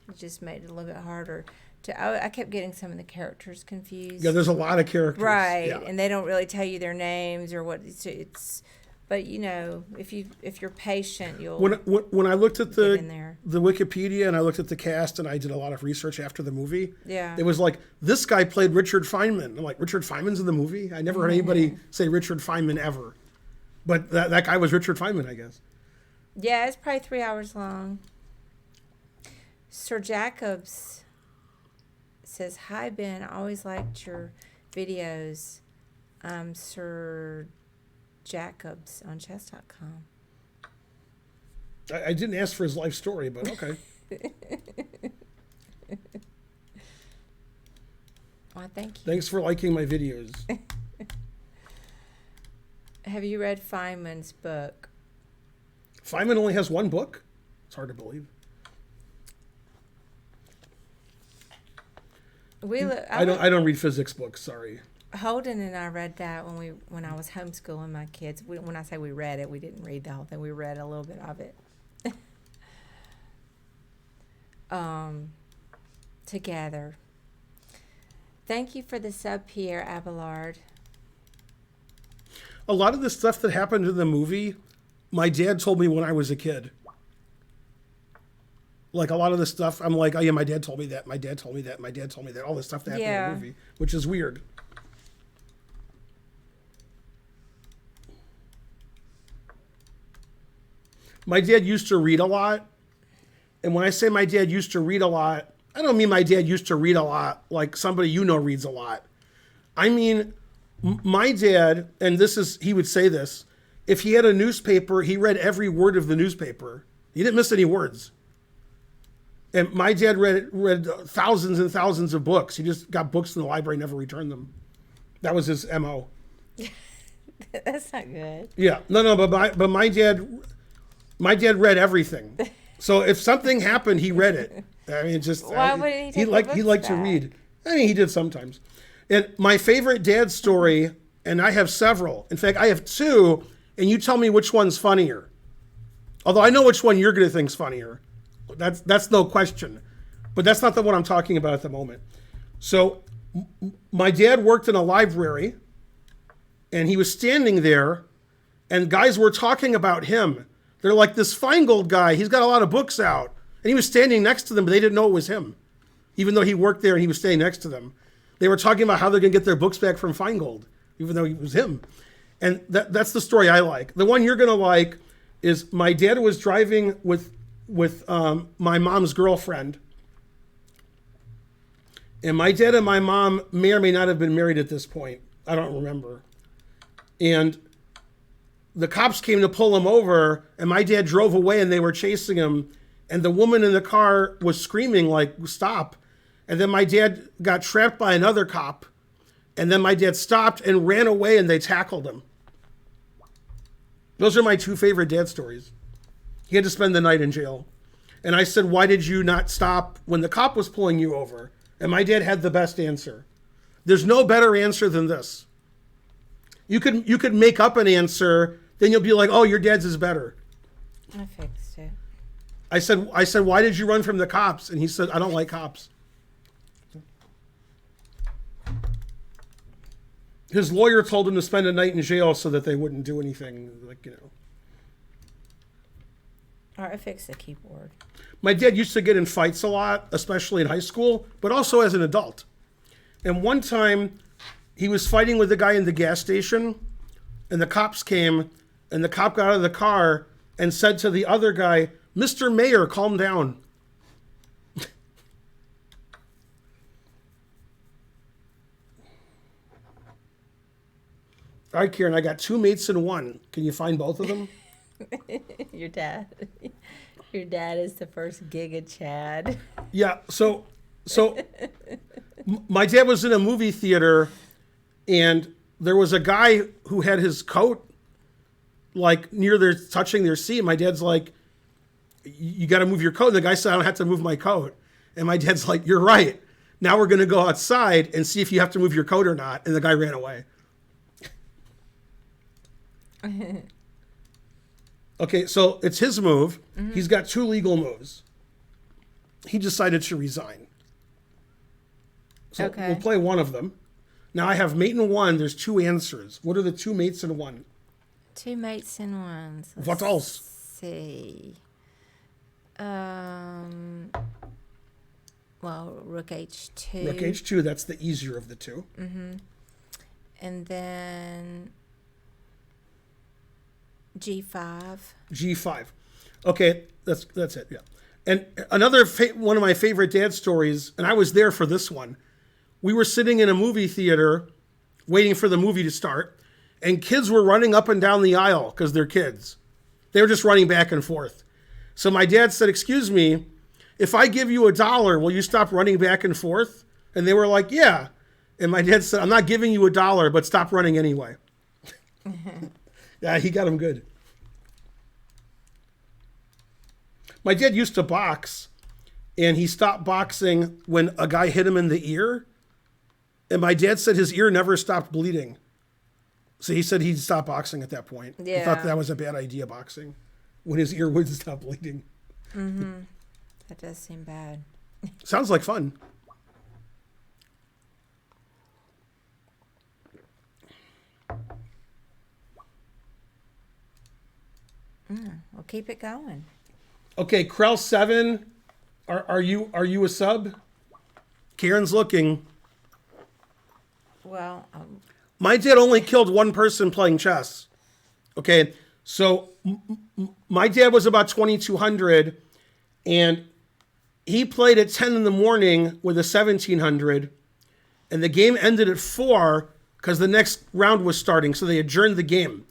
Speaker 2: It just made it a little bit harder. I kept getting some of the characters confused.
Speaker 1: Yeah, there's a lot of characters.
Speaker 2: Right,
Speaker 1: yeah.
Speaker 2: And they don't really tell you their names or what it's. But if you're patient, you'll.
Speaker 1: When I looked at the
Speaker 2: in there.
Speaker 1: the Wikipedia and I looked at the cast and I did a lot of research after the movie.
Speaker 2: Yeah.
Speaker 1: It was like, this guy played Richard Feynman. I'm like, Richard Feynman's in the movie? I never heard anybody say Richard Feynman ever. But that guy was Richard Feynman, I guess.
Speaker 2: Yeah, it's probably 3 hours long. Sir Jacobs says, "Hi Ben, I always liked your videos." Sir Jacobs on chess.com.
Speaker 1: I didn't ask for his life story, but okay.
Speaker 2: Well, thank you.
Speaker 1: Thanks for liking my videos.
Speaker 2: Have you read Feynman's book?
Speaker 1: Feynman only has one book? It's hard to believe. I don't read physics books, sorry.
Speaker 2: Holden and I read that when I was homeschooling my kids. When I say we read it, we didn't read the whole thing. We read a little bit of it. Together. Thank you for the sub, Pierre Abelard.
Speaker 1: A lot of the stuff that happened in the movie, my dad told me when I was a kid. Like a lot of the stuff, I'm like, oh yeah, my dad told me that, my dad told me that, my dad told me that, all the stuff that happened in the movie, which is weird. My dad used to read a lot. And when I say my dad used to read a lot, I don't mean my dad used to read a lot like somebody reads a lot. I mean, my dad, and he would say this, if he had a newspaper, he read every word of the newspaper. He didn't miss any words. And my dad read thousands and thousands of books. He just got books in the library, never returned them. That was his MO.
Speaker 2: That's not good.
Speaker 1: Yeah, no, but my dad read everything. So if something happened, he read it. I mean, just
Speaker 2: why would he take
Speaker 1: he liked to read. I mean, he did sometimes. And my favorite dad story, and I have several. In fact, I have two, and you tell me which one's funnier. Although I know which one you're going to think's funnier. That's no question. But that's not the one I'm talking about at the moment. So my dad worked in a library, and he was standing there, and guys were talking about him. They're like, this Feingold guy, he's got a lot of books out. And he was standing next to them, but they didn't know it was him. Even though he worked there and he was staying next to them. They were talking about how they're going to get their books back from Feingold, even though it was him. And that's the story I like. The one you're going to like is my dad was driving with my mom's girlfriend. And my dad and my mom may or may not have been married at this point. I don't remember. And the cops came to pull him over, and my dad drove away, and they were chasing him. And the woman in the car was screaming, like, stop. And then my dad got trapped by another cop. And then my dad stopped and ran away, and they tackled him. Those are my two favorite dad stories. He had to spend the night in jail. And I said, why did you not stop when the cop was pulling you over? And my dad had the best answer. There's no better answer than this. You could make up an answer, then you'll be like, oh, your dad's is better.
Speaker 2: I fixed it.
Speaker 1: I said, why did you run from the cops? And he said, I don't like cops. His lawyer told him to spend a night in jail so that they wouldn't do anything,
Speaker 2: All right, I fixed the keyboard.
Speaker 1: My dad used to get in fights a lot, especially in high school, but also as an adult. And one time, he was fighting with the guy in the gas station, and the cops came, and the cop got out of the car and said to the other guy, "Mr. Mayor, calm down." All right, Karen, I got two mates in one. Can you find both of them?
Speaker 2: Your dad. Your dad is the first Giga Chad.
Speaker 1: Yeah, so my dad was in a movie theater, and there was a guy who had his coat like near their touching their seat. My dad's like, "You got to move your coat." And the guy said, "I don't have to move my coat." And my dad's like, "You're right. Now we're going to go outside and see if you have to move your coat or not." And the guy ran away. Okay, so it's his move. Mm-hmm. He's got two legal moves. He decided to resign. So we'll play one of them. Now I have mate in one. There's two answers. What are the two mates in one?
Speaker 2: Two mates in one.
Speaker 1: What else?
Speaker 2: See. Well, Rook H2.
Speaker 1: Rook H2, that's the easier of the two.
Speaker 2: Mm-hmm. And then G5.
Speaker 1: G5. Okay, that's it, yeah. And another one of my favorite dad stories, and I was there for this one. We were sitting in a movie theater waiting for the movie to start, and kids were running up and down the aisle because they're kids. They were just running back and forth. So my dad said, "Excuse me, if I give you $1, will you stop running back and forth?" And they were like, "Yeah." And my dad said, "I'm not giving you $1, but stop running anyway." Yeah, he got him good. My dad used to box, and he stopped boxing when a guy hit him in the ear. And my dad said his ear never stopped bleeding. So he said he'd stop boxing at that point.
Speaker 2: Yeah.
Speaker 1: He thought that was a bad idea, boxing, when his ear wouldn't stop bleeding.
Speaker 2: Mm-hmm. That does seem bad.
Speaker 1: Sounds like fun.
Speaker 2: We'll keep it going.
Speaker 1: Okay, Krell 7, are you a sub? Karen's looking.
Speaker 2: Well,
Speaker 1: my dad only killed one person playing chess. Okay, so my dad was about 2200, and he played at 10 in the morning with a 1700, and the game ended at 4 because the next round was starting, so they adjourned the game.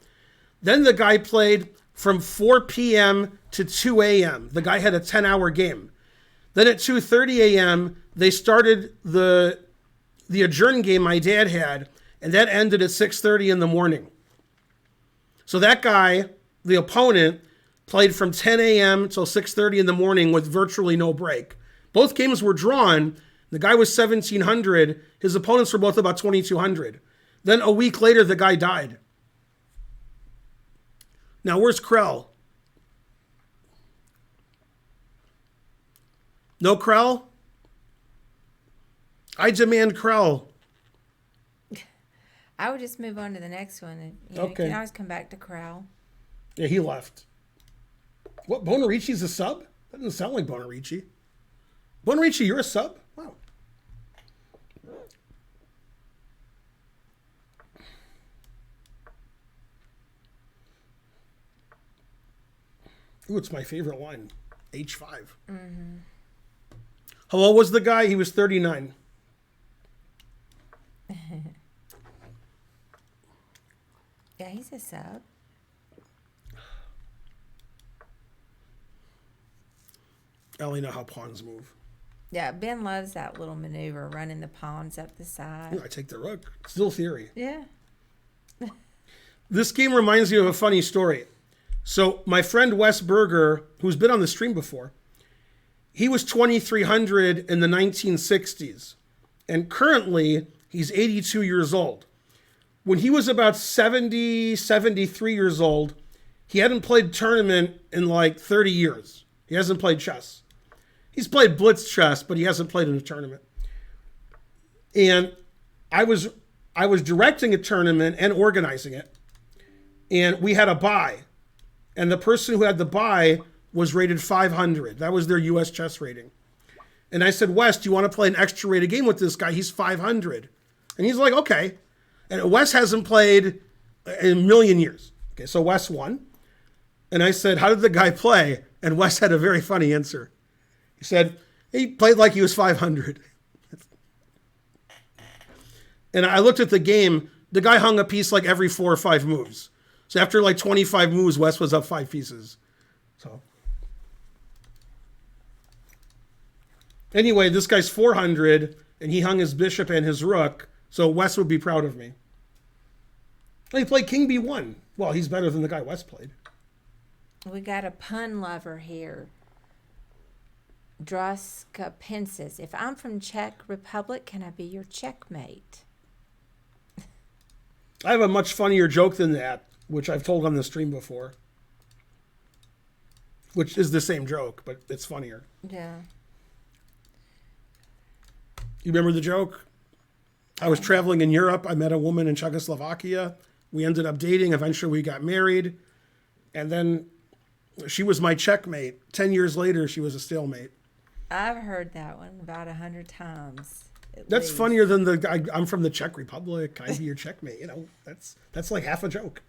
Speaker 1: Then the guy played from 4 p.m. to 2 a.m. The guy had a 10-hour game. Then at 2:30 a.m., they started the adjourned game my dad had, and that ended at 6:30 in the morning. So that guy, the opponent, played from 10 a.m. till 6:30 in the morning with virtually no break. Both games were drawn. The guy was 1,700. His opponents were both about 2,200. Then a week later, the guy died. Now, where's Krell? No Krell? I demand Krell.
Speaker 2: I would just move on to the next one. And, you
Speaker 1: Okay.
Speaker 2: You can always come back to Crow.
Speaker 1: Yeah, he left. What, Bonarici's a sub? That doesn't sound like Bonarici. Bonarici, you're a sub? Wow. Ooh, it's my favorite line. H5. Mm-hmm. How old was the guy? He was 39.
Speaker 2: Yeah, he's a sub.
Speaker 1: I only know how pawns move.
Speaker 2: Yeah, Ben loves that little maneuver, running the pawns up the side.
Speaker 1: Ooh, I take the rook. Still theory.
Speaker 2: Yeah.
Speaker 1: This game reminds me of a funny story. So my friend Wes Berger, who's been on the stream before, he was 2,300 in the 1960s. And currently, he's 82 years old. When he was about 70, 73 years old, he hadn't played tournament in like 30 years. He hasn't played chess. He's played blitz chess, but he hasn't played in a tournament. And I was directing a tournament and organizing it. And we had a bye. And the person who had the bye was rated 500. That was their US chess rating. And I said, Wes, do you want to play an extra rated game with this guy? He's 500. And he's like, okay. And Wes hasn't played in a million years. Okay, so Wes won. And I said, how did the guy play? And Wes had a very funny answer. He said, he played like he was 500. And I looked at the game. The guy hung a piece like every 4 or 5 moves. So after like 25 moves, Wes was up 5 pieces. So anyway, this guy's 400, and he hung his bishop and his rook. So Wes would be proud of me. He played King B1. Well, he's better than the guy Wes played.
Speaker 2: We got a pun lover here. Droska Pensis. If I'm from Czech Republic, can I be your checkmate?
Speaker 1: I have a much funnier joke than that, which I've told on the stream before. Which is the same joke, but it's funnier.
Speaker 2: Yeah.
Speaker 1: You remember the joke? I was traveling in Europe. I met a woman in Czechoslovakia. We ended up dating. Eventually we got married. And then she was my checkmate. 10 years later, she was a stalemate.
Speaker 2: I've heard that one about 100 times.
Speaker 1: That's funnier than the guy, I'm from the Czech Republic. Can I be your checkmate? You know, that's like half a joke.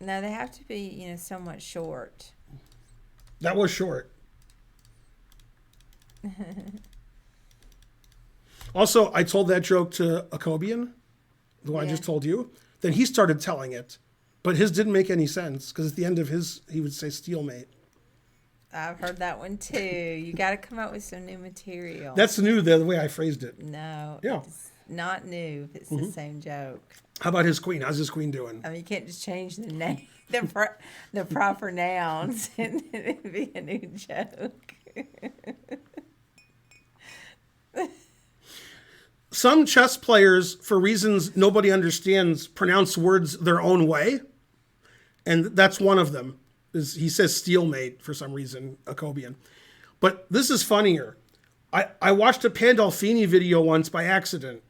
Speaker 2: No, they have to be, somewhat short.
Speaker 1: That was short. Also, I told that joke to Akobian, the one I just told you. Then he started telling it, but his didn't make any sense because at the end of his, he would say steelmate.
Speaker 2: I've heard that one too. You got to come up with some new material.
Speaker 1: That's new, the way I phrased it.
Speaker 2: No,
Speaker 1: Yeah.
Speaker 2: It's not new if it's the same joke.
Speaker 1: How about his queen? How's his queen doing?
Speaker 2: I mean, you can't just change the name, the proper nouns, and it'd be a new joke.
Speaker 1: Some chess players, for reasons nobody understands, pronounce words their own way. And that's one of them. He says steelmate for some reason, Akobian. But this is funnier. I watched a Pandolfini video once by accident.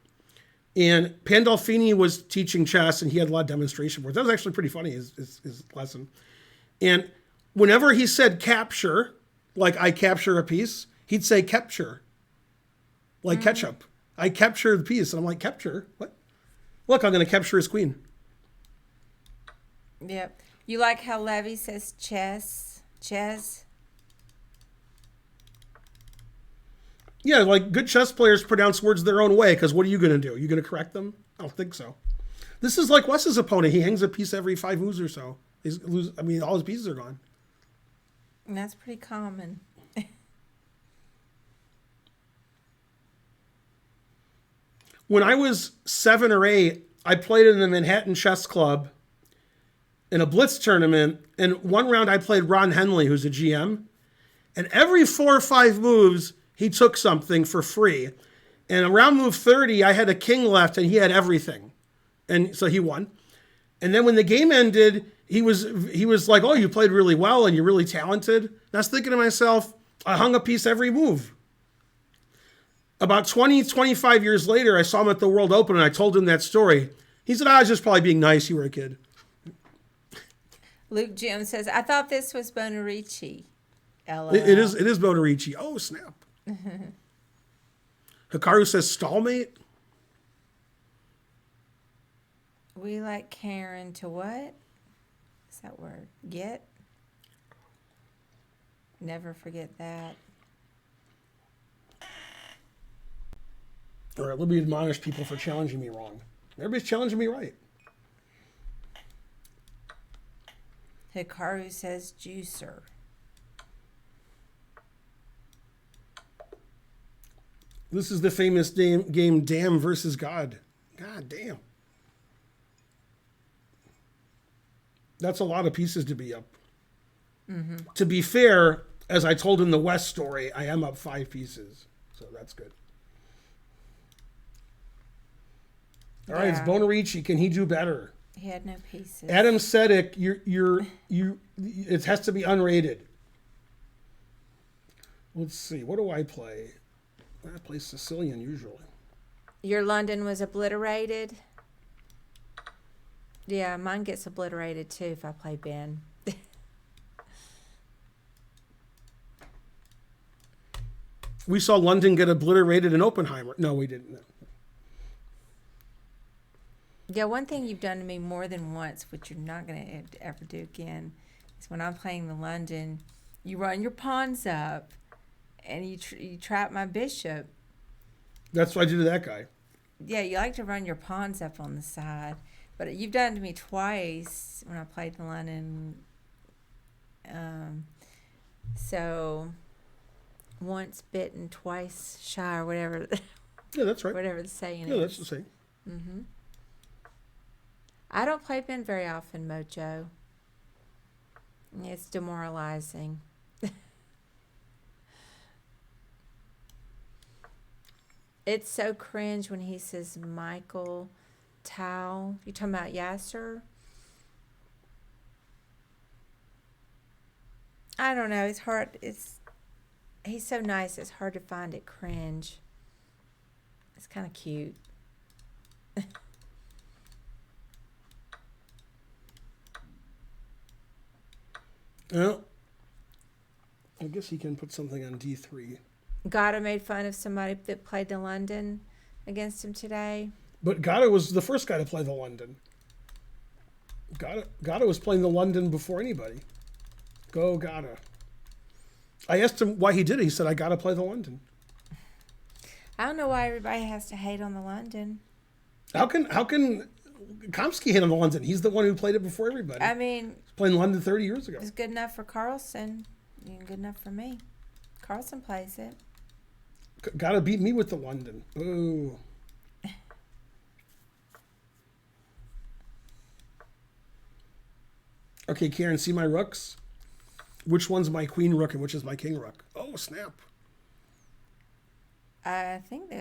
Speaker 1: And Pandolfini was teaching chess, and he had a lot of demonstration boards. That was actually pretty funny, his lesson. And whenever he said capture, like I capture a piece, he'd say capture, like ketchup. I capture the piece. And I'm like, capture? What? Look, I'm going to capture his queen.
Speaker 2: Yep. You like how Levy says chess?
Speaker 1: Yeah, like good chess players pronounce words their own way, because what are you going to do? You going to correct them? I don't think so. This is like Wes's opponent. He hangs a piece every 5 moves or so. All his pieces are gone.
Speaker 2: And that's pretty common.
Speaker 1: When I was 7 or 8, I played in the Manhattan Chess Club in a blitz tournament. And one round I played Ron Henley, who's a GM. And every 4 or 5 moves, he took something for free. And around move 30, I had a king left and he had everything. And so he won. And then when the game ended, he was like, oh, you played really well and you're really talented. And I was thinking to myself, I hung a piece every move. About 20, 25 years later, I saw him at the World Open and I told him that story. He said, I was just probably being nice. You were a kid.
Speaker 2: Luke Jim says, I thought this was Bonarici. LOL.
Speaker 1: It is Bonarici. Oh, snap. Hikaru says stallmate.
Speaker 2: We like Karen to what? What's that word? Get? Never forget that.
Speaker 1: All right, let me admonish people for challenging me wrong. Everybody's challenging me right.
Speaker 2: Hikaru says juicer.
Speaker 1: This is the famous game Damn versus God. God damn. That's a lot of pieces to be up. Mm-hmm. To be fair, as I told in the West story, I am up 5 pieces. So that's good. All right, it's Bonarici. Can he do better?
Speaker 2: He had no pieces.
Speaker 1: Adam Sedek, it has to be unrated. Let's see. What do I play? I play Sicilian usually.
Speaker 2: Your London was obliterated? Yeah, mine gets obliterated too if I play Ben.
Speaker 1: We saw London get obliterated in Oppenheimer. No, we didn't.
Speaker 2: Yeah, one thing you've done to me more than once, which you're not going to ever do again, is when I'm playing the London, you run your pawns up and you trap my bishop.
Speaker 1: That's what I did to that guy.
Speaker 2: Yeah, you like to run your pawns up on the side, but you've done it to me twice when I played the London. So once bitten, twice shy, or whatever.
Speaker 1: Yeah, that's right.
Speaker 2: Whatever the saying
Speaker 1: Yeah,
Speaker 2: is.
Speaker 1: that's the same.
Speaker 2: Mm-hmm. I don't play Ben very often, Mojo. It's demoralizing. It's so cringe when he says Michael Tao. You talking about Yasser? I don't know. It's hard. He's so nice. It's hard to find it cringe. It's kind of cute.
Speaker 1: Well, I guess he can put something on D3.
Speaker 2: Gotta made fun of somebody that played the London against him today.
Speaker 1: But Gata was the first guy to play the London. Gata was playing the London before anybody. Go Gata. I asked him why he did it. He said, I got to play the London.
Speaker 2: I don't know why everybody has to hate on the London.
Speaker 1: How can Komsky hit on the London? He's the one who played it before everybody.
Speaker 2: I mean,
Speaker 1: He's playing London 30 years ago.
Speaker 2: it's good enough for Carlson. Good enough for me. Carlson plays it.
Speaker 1: Gotta beat me with the London. Boo. Okay, Karen, see my rooks? Which one's my queen rook and which is my king rook? Oh, snap.
Speaker 2: I think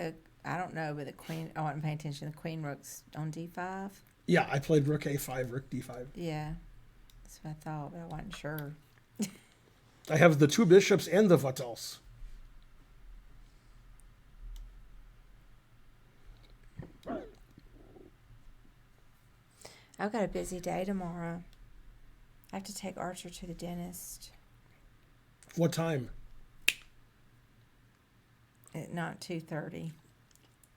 Speaker 2: I don't know, but the queen, I wasn't paying attention. The queen rook's on D5.
Speaker 1: Yeah, I played rook A5, rook D5.
Speaker 2: Yeah, that's what I thought, but I wasn't sure.
Speaker 1: I have the two bishops and the what else?
Speaker 2: I've got a busy day tomorrow. I have to take Archer to the dentist.
Speaker 1: What time?
Speaker 2: Not 2:30.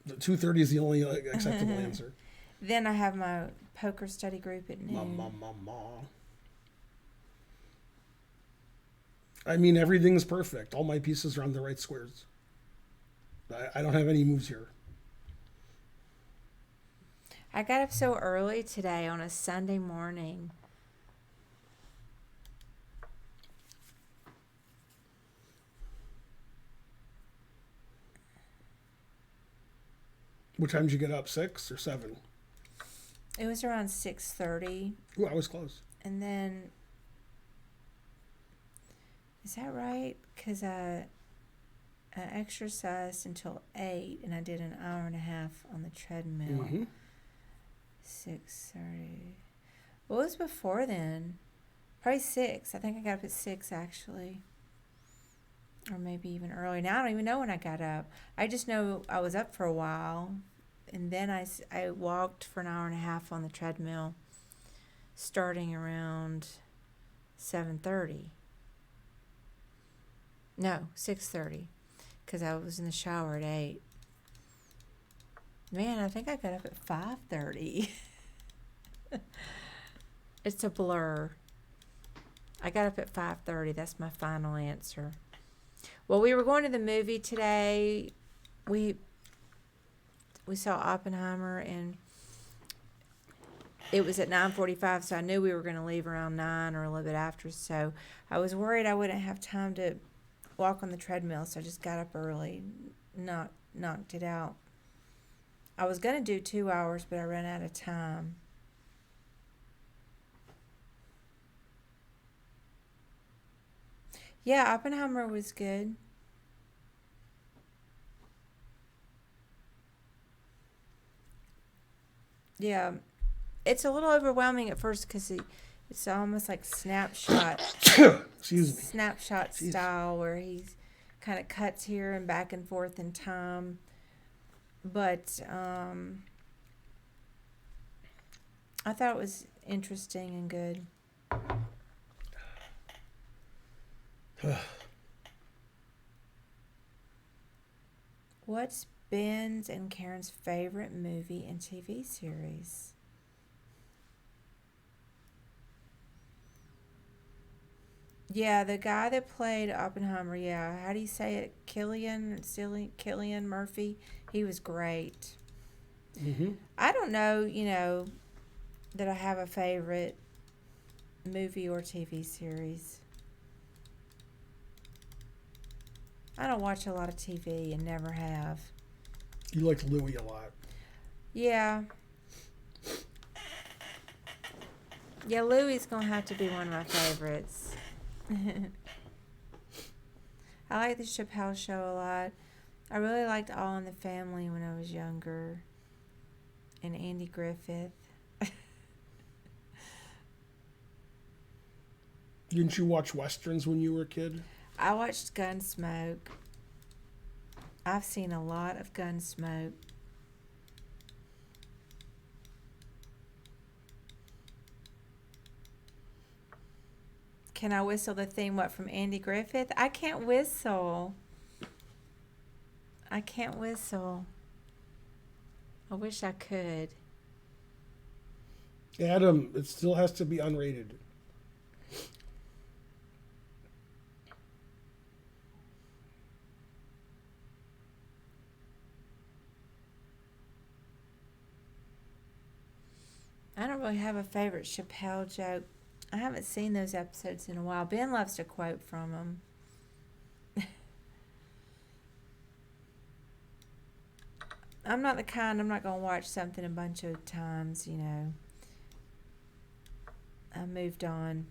Speaker 1: 2:30 is the only acceptable answer.
Speaker 2: Then I have my poker study group at noon.
Speaker 1: I mean, everything's perfect. All my pieces are on the right squares. I don't have any moves here.
Speaker 2: I got up so early today on a Sunday morning.
Speaker 1: What time did you get up? 6 or 7?
Speaker 2: It was around 6:30.
Speaker 1: Ooh, I was close.
Speaker 2: And then, is that right? Because I exercised until 8, and I did an hour and a half on the treadmill.
Speaker 1: Mm-hmm.
Speaker 2: 6:30. What was before then? Probably 6. I think I got up at 6, actually. Or maybe even early. Now I don't even know when I got up. I just know I was up for a while. And then I walked for an hour and a half on the treadmill, starting around 7:30. No, 6:30, because I was in the shower at 8. Man, I think I got up at 5:30. It's a blur. I got up at 5:30. That's my final answer. Well, we were going to the movie today. We saw Oppenheimer, and it was at 9:45, so I knew we were going to leave around 9 or a little bit after. So I was worried I wouldn't have time to walk on the treadmill, so I just got up early, knocked it out. I was going to do 2 hours, but I ran out of time. Yeah, Oppenheimer was good. Yeah, it's a little overwhelming at first because it's almost like snapshot.
Speaker 1: Excuse me.
Speaker 2: Snapshot
Speaker 1: Jeez.
Speaker 2: style where he kind of cuts here and back and forth in time. But I thought it was interesting and good. What's Ben's and Karen's favorite movie and TV series? Yeah, the guy that played Oppenheimer, yeah. How do you say it? Killian Murphy. He was great.
Speaker 1: Mm-hmm.
Speaker 2: I don't know, that I have a favorite movie or TV series. I don't watch a lot of TV and never have.
Speaker 1: You like Louis a lot.
Speaker 2: Yeah. Yeah, Louie's going to have to be one of my favorites. I like the Chappelle Show a lot. I really liked All in the Family when I was younger. And Andy Griffith.
Speaker 1: Didn't you watch Westerns when you were a kid?
Speaker 2: I watched Gunsmoke. I've seen a lot of Gunsmoke. Can I whistle the theme, what, from Andy Griffith? I can't whistle. I can't whistle. I wish I could.
Speaker 1: Adam, it still has to be unrated.
Speaker 2: I don't really have a favorite Chappelle joke. I haven't seen those episodes in a while. Ben loves to quote from them. I'm not going to watch something a bunch of times, I moved on.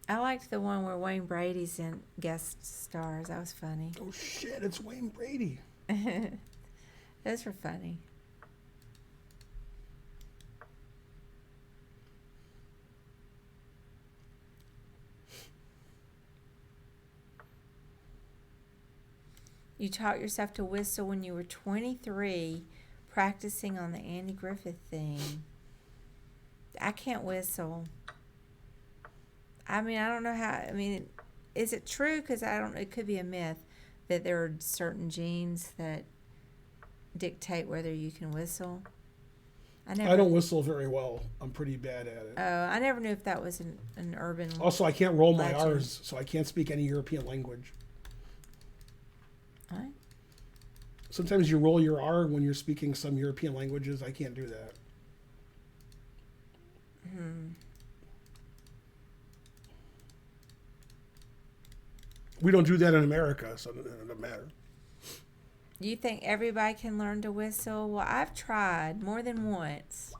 Speaker 2: I liked the one where Wayne Brady's in guest stars. That was funny.
Speaker 1: Oh shit, it's Wayne Brady.
Speaker 2: Those were funny. You taught yourself to whistle when you were 23, practicing on the Andy Griffith theme. I can't whistle. I don't know how. Is it true? Because it could be a myth that there are certain genes that dictate whether you can whistle.
Speaker 1: I don't whistle very well. I'm pretty bad at it.
Speaker 2: Oh, I never knew if that was an urban.
Speaker 1: Also, I can't roll my
Speaker 2: legend.
Speaker 1: R's, so I can't speak any European language.
Speaker 2: What?
Speaker 1: Sometimes you roll your R when you're speaking some European languages. I can't do that. We don't do that in America, so it doesn't matter.
Speaker 2: You think everybody can learn to whistle? Well, I've tried more than once.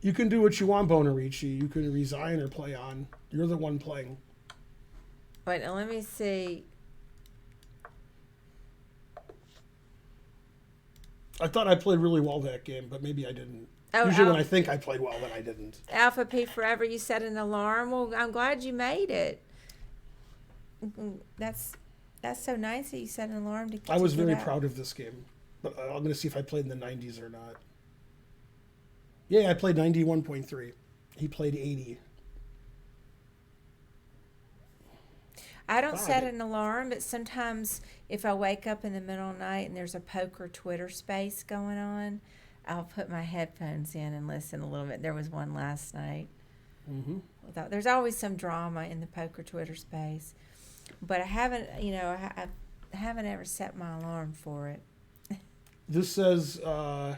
Speaker 1: You can do what you want, Bonarici. You can resign or play on. You're the one playing.
Speaker 2: Wait, now let me see.
Speaker 1: I thought I played really well that game, but maybe I didn't.
Speaker 2: Oh,
Speaker 1: Usually when I think I played well, then I didn't.
Speaker 2: Alpha P Forever, you set an alarm. Well, I'm glad you made it. That's so nice that you set an alarm to
Speaker 1: I was
Speaker 2: get
Speaker 1: very
Speaker 2: up.
Speaker 1: proud of this game, but I'm going to see if I played in the 90s or not. Yeah, I played 91.3. He played 80.
Speaker 2: I don't set an alarm, but sometimes if I wake up in the middle of the night and there's a poker Twitter space going on, I'll put my headphones in and listen a little bit. There was one last night.
Speaker 1: Mm-hmm.
Speaker 2: There's always some drama in the poker Twitter space, but I haven't, I haven't ever set my alarm for it.
Speaker 1: This says I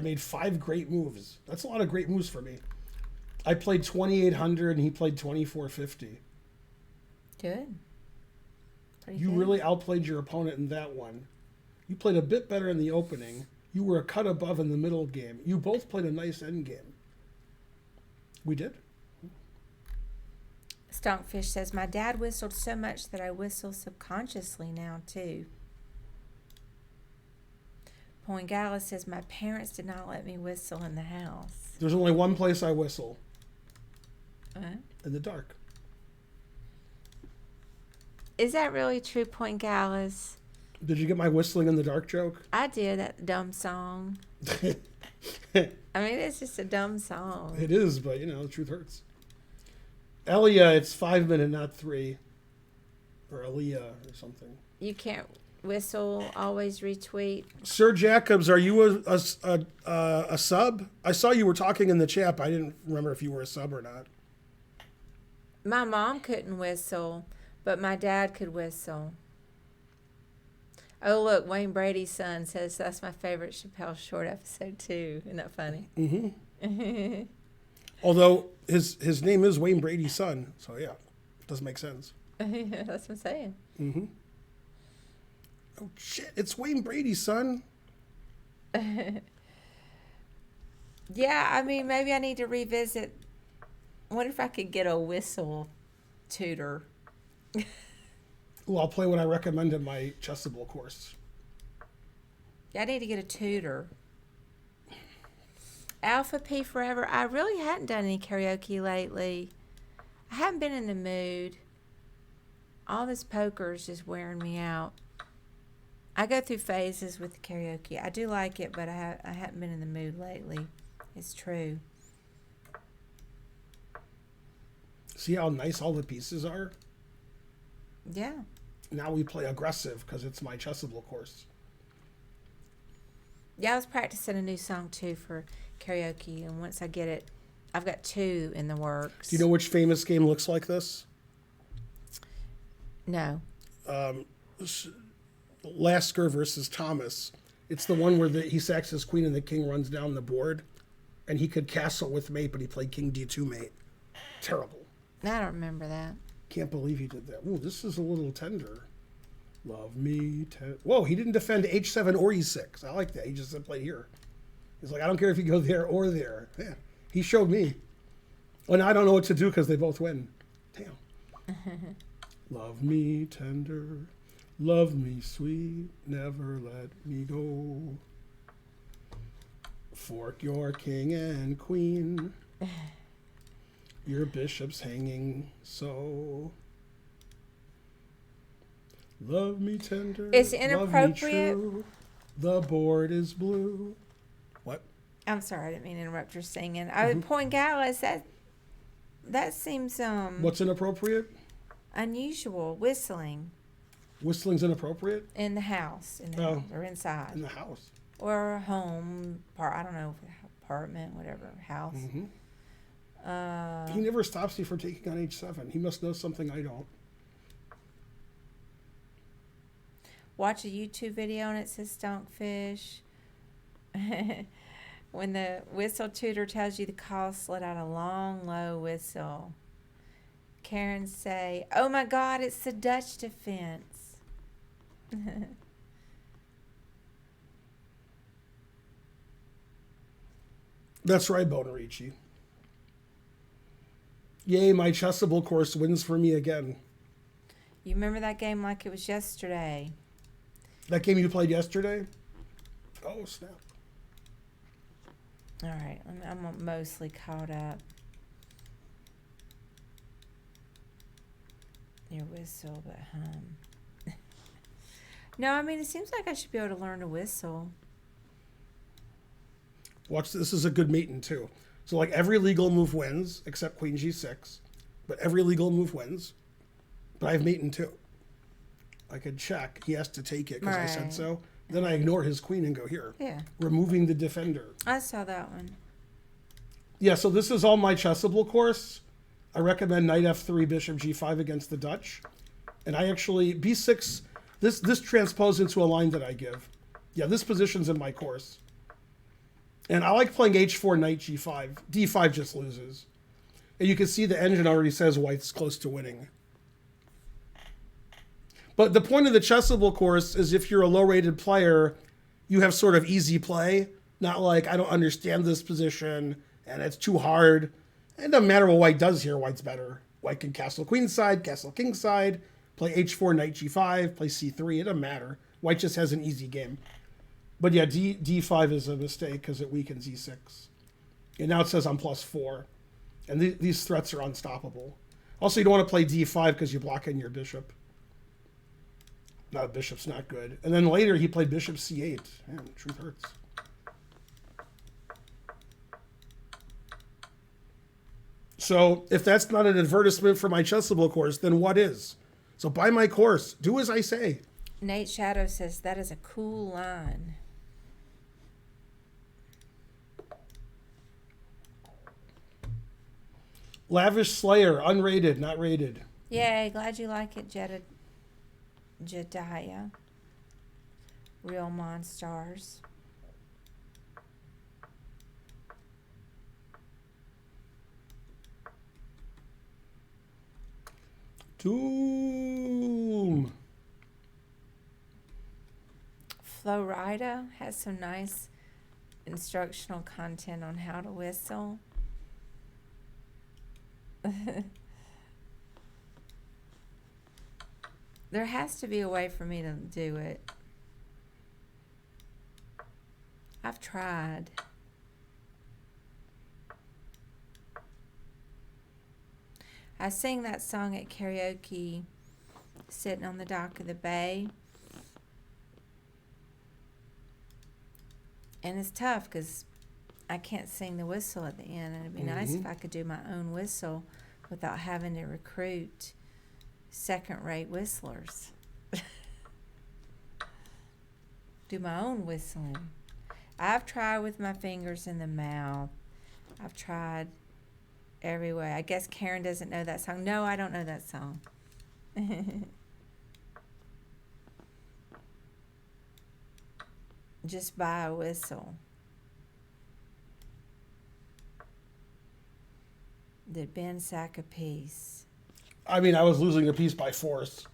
Speaker 1: made 5 great moves. That's a lot of great moves for me. I played 2,800 and he played 2,450.
Speaker 2: Good. Pretty
Speaker 1: You
Speaker 2: good.
Speaker 1: really outplayed your opponent in that one. You played a bit better in the opening. You were a cut above in the middle game. You both played a nice end game. We did.
Speaker 2: Stonkfish says, my dad whistled so much that I whistle subconsciously now, too. Poingala says, my parents did not let me whistle in the house.
Speaker 1: There's only one place I whistle.
Speaker 2: What?
Speaker 1: In the dark.
Speaker 2: Is that really true, Poingalas?
Speaker 1: Did you get my whistling in the dark joke?
Speaker 2: I did, that dumb song. It's just a dumb song.
Speaker 1: It is, but the truth hurts. Elia, it's 5 minute, not 3. Or Elia or something.
Speaker 2: You can't Whistle always retweet.
Speaker 1: Sir Jacobs, are you a sub? I saw you were talking in the chat, but I didn't remember if you were a sub or not.
Speaker 2: My mom couldn't whistle, but my dad could whistle. Oh, look, Wayne Brady's son says that's my favorite Chappelle Short episode, too. Isn't that funny?
Speaker 1: Mm-hmm. Although his name is Wayne Brady's son, so yeah, it does make sense.
Speaker 2: That's what I'm saying.
Speaker 1: Mm-hmm. Oh, shit, it's Wayne Brady's son.
Speaker 2: Yeah, I mean, maybe I need to revisit. What if I could get a whistle tutor?
Speaker 1: Well, I'll play what I recommend in my Chessable course.
Speaker 2: Yeah, I need to get a tutor. Alpha P Forever. I really hadn't done any karaoke lately. I haven't been in the mood. All this poker is just wearing me out. I go through phases with the karaoke. I do like it, but I haven't been in the mood lately. It's true.
Speaker 1: See how nice all the pieces are?
Speaker 2: Yeah.
Speaker 1: Now we play aggressive because it's my Chessable course.
Speaker 2: Yeah, I was practicing a new song, too, for karaoke, and once I get it, I've got 2 in the works.
Speaker 1: Do you know which famous game looks like this?
Speaker 2: No.
Speaker 1: Lasker versus Thomas. It's the one where he sacks his queen and the king runs down the board, and he could castle with mate, but he played king d2 mate. Terrible.
Speaker 2: I don't remember that.
Speaker 1: Can't believe he did that. Ooh, this is a little tender. Love me. Whoa, he didn't defend h7 or e6. I like that. He just played here. He's like, I don't care if you go there or there. Yeah, he showed me. Oh, now I don't know what to do because they both win. Damn. Love me tender. Love me sweet. Never let me go. Fork your king and queen. Your bishop's hanging so. Love me tender.
Speaker 2: It's inappropriate.
Speaker 1: Love me true. The board is blue. What?
Speaker 2: I'm sorry, I didn't mean to interrupt your singing. I would point Gallus. That seems
Speaker 1: What's inappropriate?
Speaker 2: unusual. Whistling
Speaker 1: Whistling's inappropriate?
Speaker 2: in the house, or inside,
Speaker 1: In the house.
Speaker 2: or a home. I don't know, apartment, whatever, house.
Speaker 1: Mm-hmm. He never stops you from taking on h7. He must know something I don't.
Speaker 2: Watch a YouTube video and it says stonkfish. When the whistle tutor tells you the cost, let out a long, low whistle. Karen say, "Oh my God, it's the Dutch defense."
Speaker 1: That's right, Bonarici. Yay, my Chessable course wins for me again.
Speaker 2: You remember that game like it was yesterday.
Speaker 1: That game you played yesterday? Oh, snap.
Speaker 2: All right, I'm mostly caught up. Your whistle, but No, I mean, it seems like I should be able to learn to whistle.
Speaker 1: Watch, this is a good mating too. So like every legal move wins, except queen g6. But every legal move wins. But I have mating too. I could check. He has to take it because I said so. Then I ignore his queen and go here.
Speaker 2: Yeah.
Speaker 1: Removing the defender.
Speaker 2: I saw that one.
Speaker 1: Yeah, so this is all my Chessable course. I recommend knight f3, bishop g5 against the Dutch. And I actually, b6, this transposed into a line that I give. Yeah, this position's in my course. And I like playing h4, knight g5. d5 just loses. And you can see the engine already says white's close to winning. But the point of the Chessable course is if you're a low-rated player, you have sort of easy play. Not like, I don't understand this position, and it's too hard. It doesn't matter what white does here, white's better. White can castle queenside, castle kingside, play h4, knight g5, play c3, it doesn't matter. White just has an easy game. But yeah, d5 is a mistake because it weakens e6. And now it says I'm +4. And these threats are unstoppable. Also, you don't want to play d5 because you block in your bishop. No, bishop's not good. And then later he played bishop c8. Man, the truth hurts. So if that's not an advertisement for my Chessable course, then what is? So buy my course. Do as I say.
Speaker 2: Nate Shadow says that is a cool line.
Speaker 1: Lavish Slayer, unrated, not rated.
Speaker 2: Yay, glad you like it, Jediah. Real Monstars.
Speaker 1: Doom.
Speaker 2: Florida has some nice instructional content on how to whistle. There has to be a way for me to do it. I've tried. I sing that song at karaoke sitting on the dock of the bay. And it's tough because I can't sing the whistle at the end. And it'd be nice if I could do my own whistle without having to recruit second-rate whistlers. Do my own whistling. I've tried with my fingers in the mouth. I've tried every way. I guess Karen doesn't know that song. No, I don't know that song. Just buy a whistle. Did Ben sack a piece?
Speaker 1: I mean, I was losing the piece by force.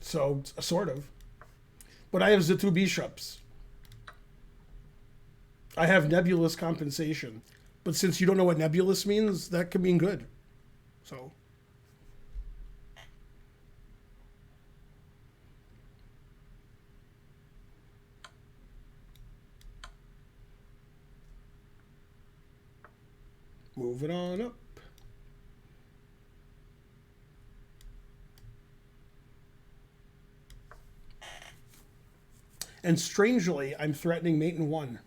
Speaker 1: So, sort of. But I have the two bishops. I have nebulous compensation. But since you don't know what nebulous means, that can mean good. So. Moving on up. And strangely, I'm threatening mate in 1.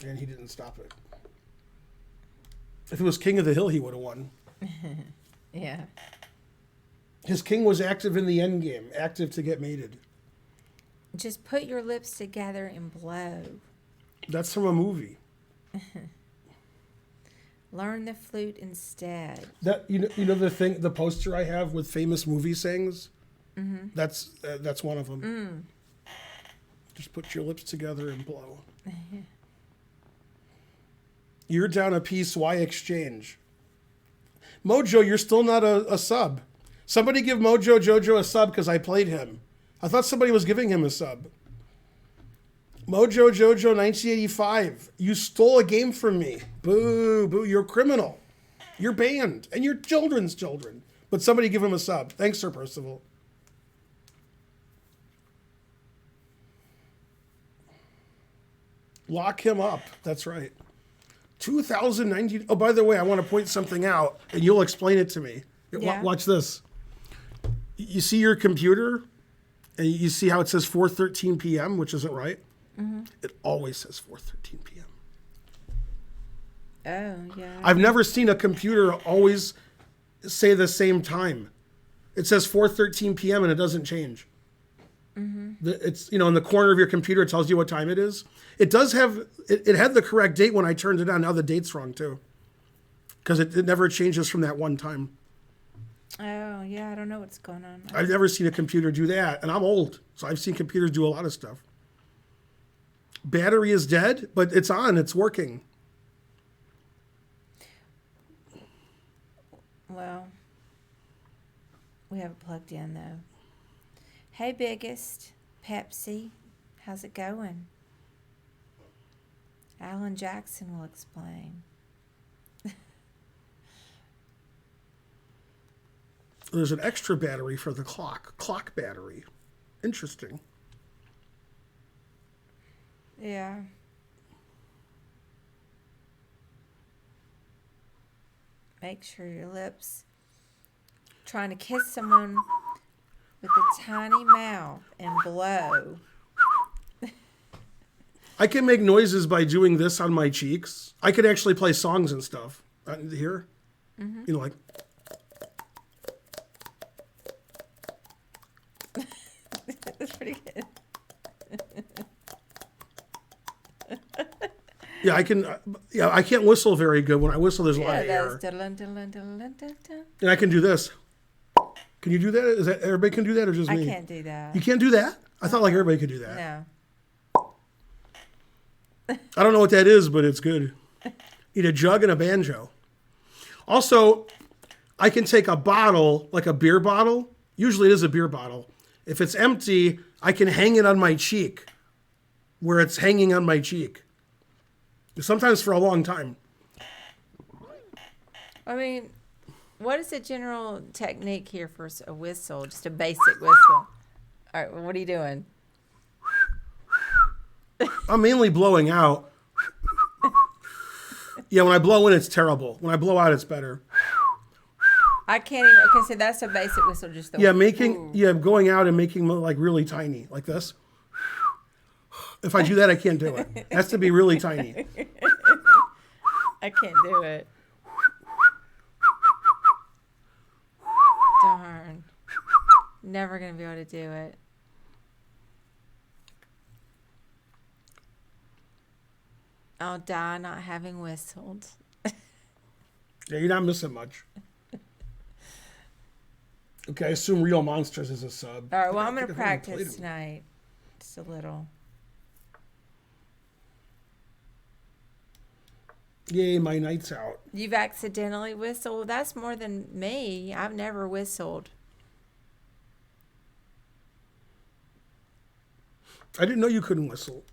Speaker 1: And he didn't stop it. If it was King of the Hill, he would have won.
Speaker 2: Yeah.
Speaker 1: His king was active in the end game, active to get mated.
Speaker 2: Just put your lips together and blow.
Speaker 1: That's from a movie.
Speaker 2: Learn the flute instead.
Speaker 1: That you know the poster I have with famous movie sayings. Mm-hmm. That's one of them. Just put your lips together and blow. You're down a piece. Why exchange? Mojo, you're still not a sub. Somebody give Mojo Jojo a sub because I played him. I thought somebody was giving him a sub. Mojo Jojo 1985. You stole a game from me. Boo, boo. You're a criminal. You're banned. And you're children's children. But somebody give him a sub. Thanks, Sir Percival. Lock him up. That's right. 2019. Oh, by the way, I want to point something out, and you'll explain it to me.
Speaker 2: Yeah.
Speaker 1: Watch this. You see your computer, and you see how it says 4:13 p.m., which isn't right? Mm-hmm. It always says 4:13 p.m.
Speaker 2: Oh, yeah.
Speaker 1: I've never seen a computer always say the same time. It says 4:13 p.m. and it doesn't change. Mm-hmm. It's, in the corner of your computer, it tells you what time it is. It does have, it had the correct date when I turned it on. Now the date's wrong too. Because it never changes from that one time.
Speaker 2: Oh, yeah, I don't know what's going on.
Speaker 1: I've never seen a computer do that. And I'm old, so I've seen computers do a lot of stuff. Battery is dead, but it's on, it's working.
Speaker 2: Well, we have it plugged in though. Hey, biggest Pepsi, how's it going? Alan Jackson will explain.
Speaker 1: There's an extra battery for the clock battery. Interesting.
Speaker 2: Yeah. Make sure your lips. Trying to kiss someone with a tiny mouth and blow.
Speaker 1: I can make noises by doing this on my cheeks. I could actually play songs and stuff. Here. You know, like.
Speaker 2: That's pretty good.
Speaker 1: Yeah, I can. Yeah, I can't whistle very good. When I whistle, there's a lot
Speaker 2: Yeah,
Speaker 1: of
Speaker 2: that's
Speaker 1: air.
Speaker 2: dun, dun, dun, dun, dun, dun, dun.
Speaker 1: And I can do this. Can you do that? Is that everybody can do that, or just
Speaker 2: I
Speaker 1: me?
Speaker 2: can't do that.
Speaker 1: You can't do that? I thought like everybody could do that.
Speaker 2: No.
Speaker 1: I don't know what that is, but it's good. Need a jug and a banjo. Also, I can take a bottle, like a beer bottle. Usually it is a beer bottle. If it's empty, I can hang it on my cheek, where it's hanging on my cheek. Sometimes for a long time.
Speaker 2: I mean, what is the general technique here for a whistle? Just a basic whistle. All right, well, what are you doing?
Speaker 1: I'm mainly blowing out. Yeah, when I blow in, it's terrible. When I blow out, it's better.
Speaker 2: I can't even. Okay, so that's a basic whistle. Just the
Speaker 1: Going out and making like really tiny, like this. If I do that, I can't do it. It has to be really tiny.
Speaker 2: I can't do it. Darn. Never gonna be able to do it. I'll die not having whistled.
Speaker 1: Yeah, you're not missing much. Okay, I assume Real Monsters is a sub.
Speaker 2: All right, well, I'm
Speaker 1: I
Speaker 2: going to
Speaker 1: think I've already played
Speaker 2: practice
Speaker 1: them.
Speaker 2: tonight. Just a little.
Speaker 1: Yay, my night's out.
Speaker 2: You've accidentally whistled? That's more than me. I've never whistled.
Speaker 1: I didn't know you couldn't whistle.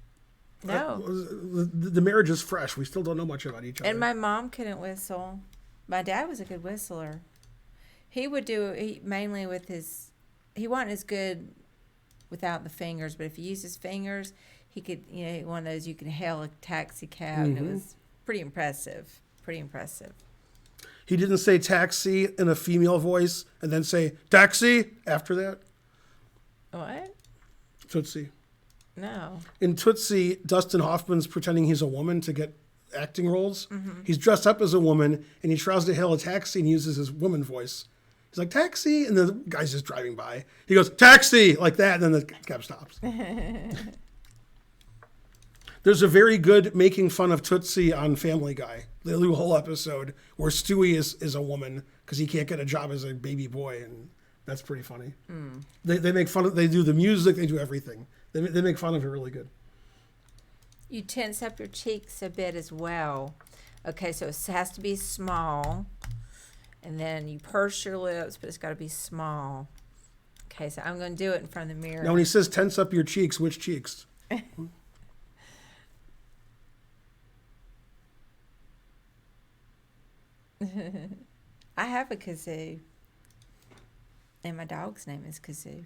Speaker 2: No.
Speaker 1: The marriage is fresh. We still don't know much about each other.
Speaker 2: And my mom couldn't whistle. My dad was a good whistler. He would do mainly with his. He wasn't as good without the fingers, but if he used his fingers, he could. One of those you can hail a taxi cab. And it was pretty impressive. Pretty impressive.
Speaker 1: He didn't say taxi in a female voice and then say taxi after that.
Speaker 2: What?
Speaker 1: Tootsie.
Speaker 2: No.
Speaker 1: In Tootsie, Dustin Hoffman's pretending he's a woman to get acting roles. He's dressed up as a woman and he tries to hail a taxi and uses his woman voice. He's like, taxi, and the guy's just driving by. He goes, taxi, like that, and then the cab stops. There's a very good making fun of Tootsie on Family Guy. They do a whole episode where Stewie is a woman because he can't get a job as a baby boy, and that's pretty funny. They make fun of, they do the music, they do everything. They make fun of it really good.
Speaker 2: You tense up your cheeks a bit as well. Okay, so it has to be small. And then you purse your lips, but it's got to be small. Okay, so I'm going to do it in front of the mirror.
Speaker 1: Now, when he says tense up your cheeks, which cheeks?
Speaker 2: I have a kazoo. And my dog's name is Kazoo.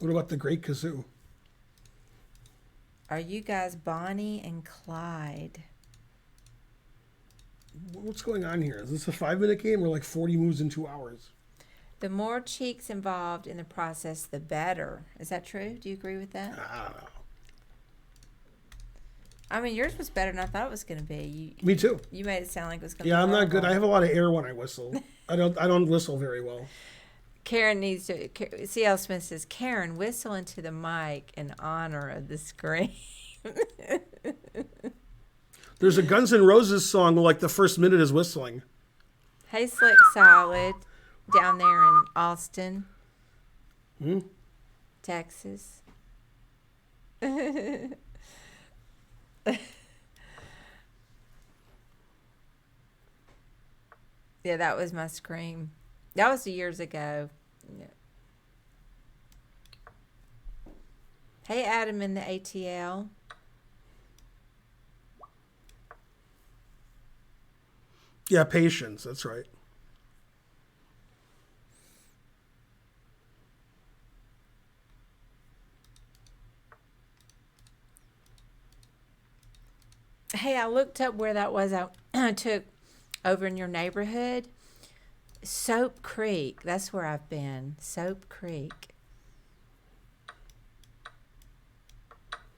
Speaker 1: What about the Great Kazoo?
Speaker 2: Are you guys Bonnie and Clyde?
Speaker 1: What's going on here? Is this a 5-minute game or like 40 moves in 2 hours?
Speaker 2: The more cheeks involved in the process, the better. Is that true? Do you agree with that?
Speaker 1: I don't know.
Speaker 2: I mean, yours was better than I thought it was going to be.
Speaker 1: Me too.
Speaker 2: You made it sound like it was going to be
Speaker 1: Yeah, I'm not good. I
Speaker 2: horrible.
Speaker 1: have a lot of air when I whistle. I don't whistle very well.
Speaker 2: Karen needs to. C.L. Smith says, Karen, whistle into the mic in honor of the scream.
Speaker 1: There's a Guns N' Roses song where like the first minute is whistling.
Speaker 2: Hey, Slick Solid, down there in Austin, Texas. Yeah, that was my scream. That was years ago. Yeah. Hey, Adam in the ATL.
Speaker 1: Yeah, patience. That's right.
Speaker 2: Hey, I looked up where that was. I took over in your neighborhood. Soap Creek. That's where I've been. Soap Creek.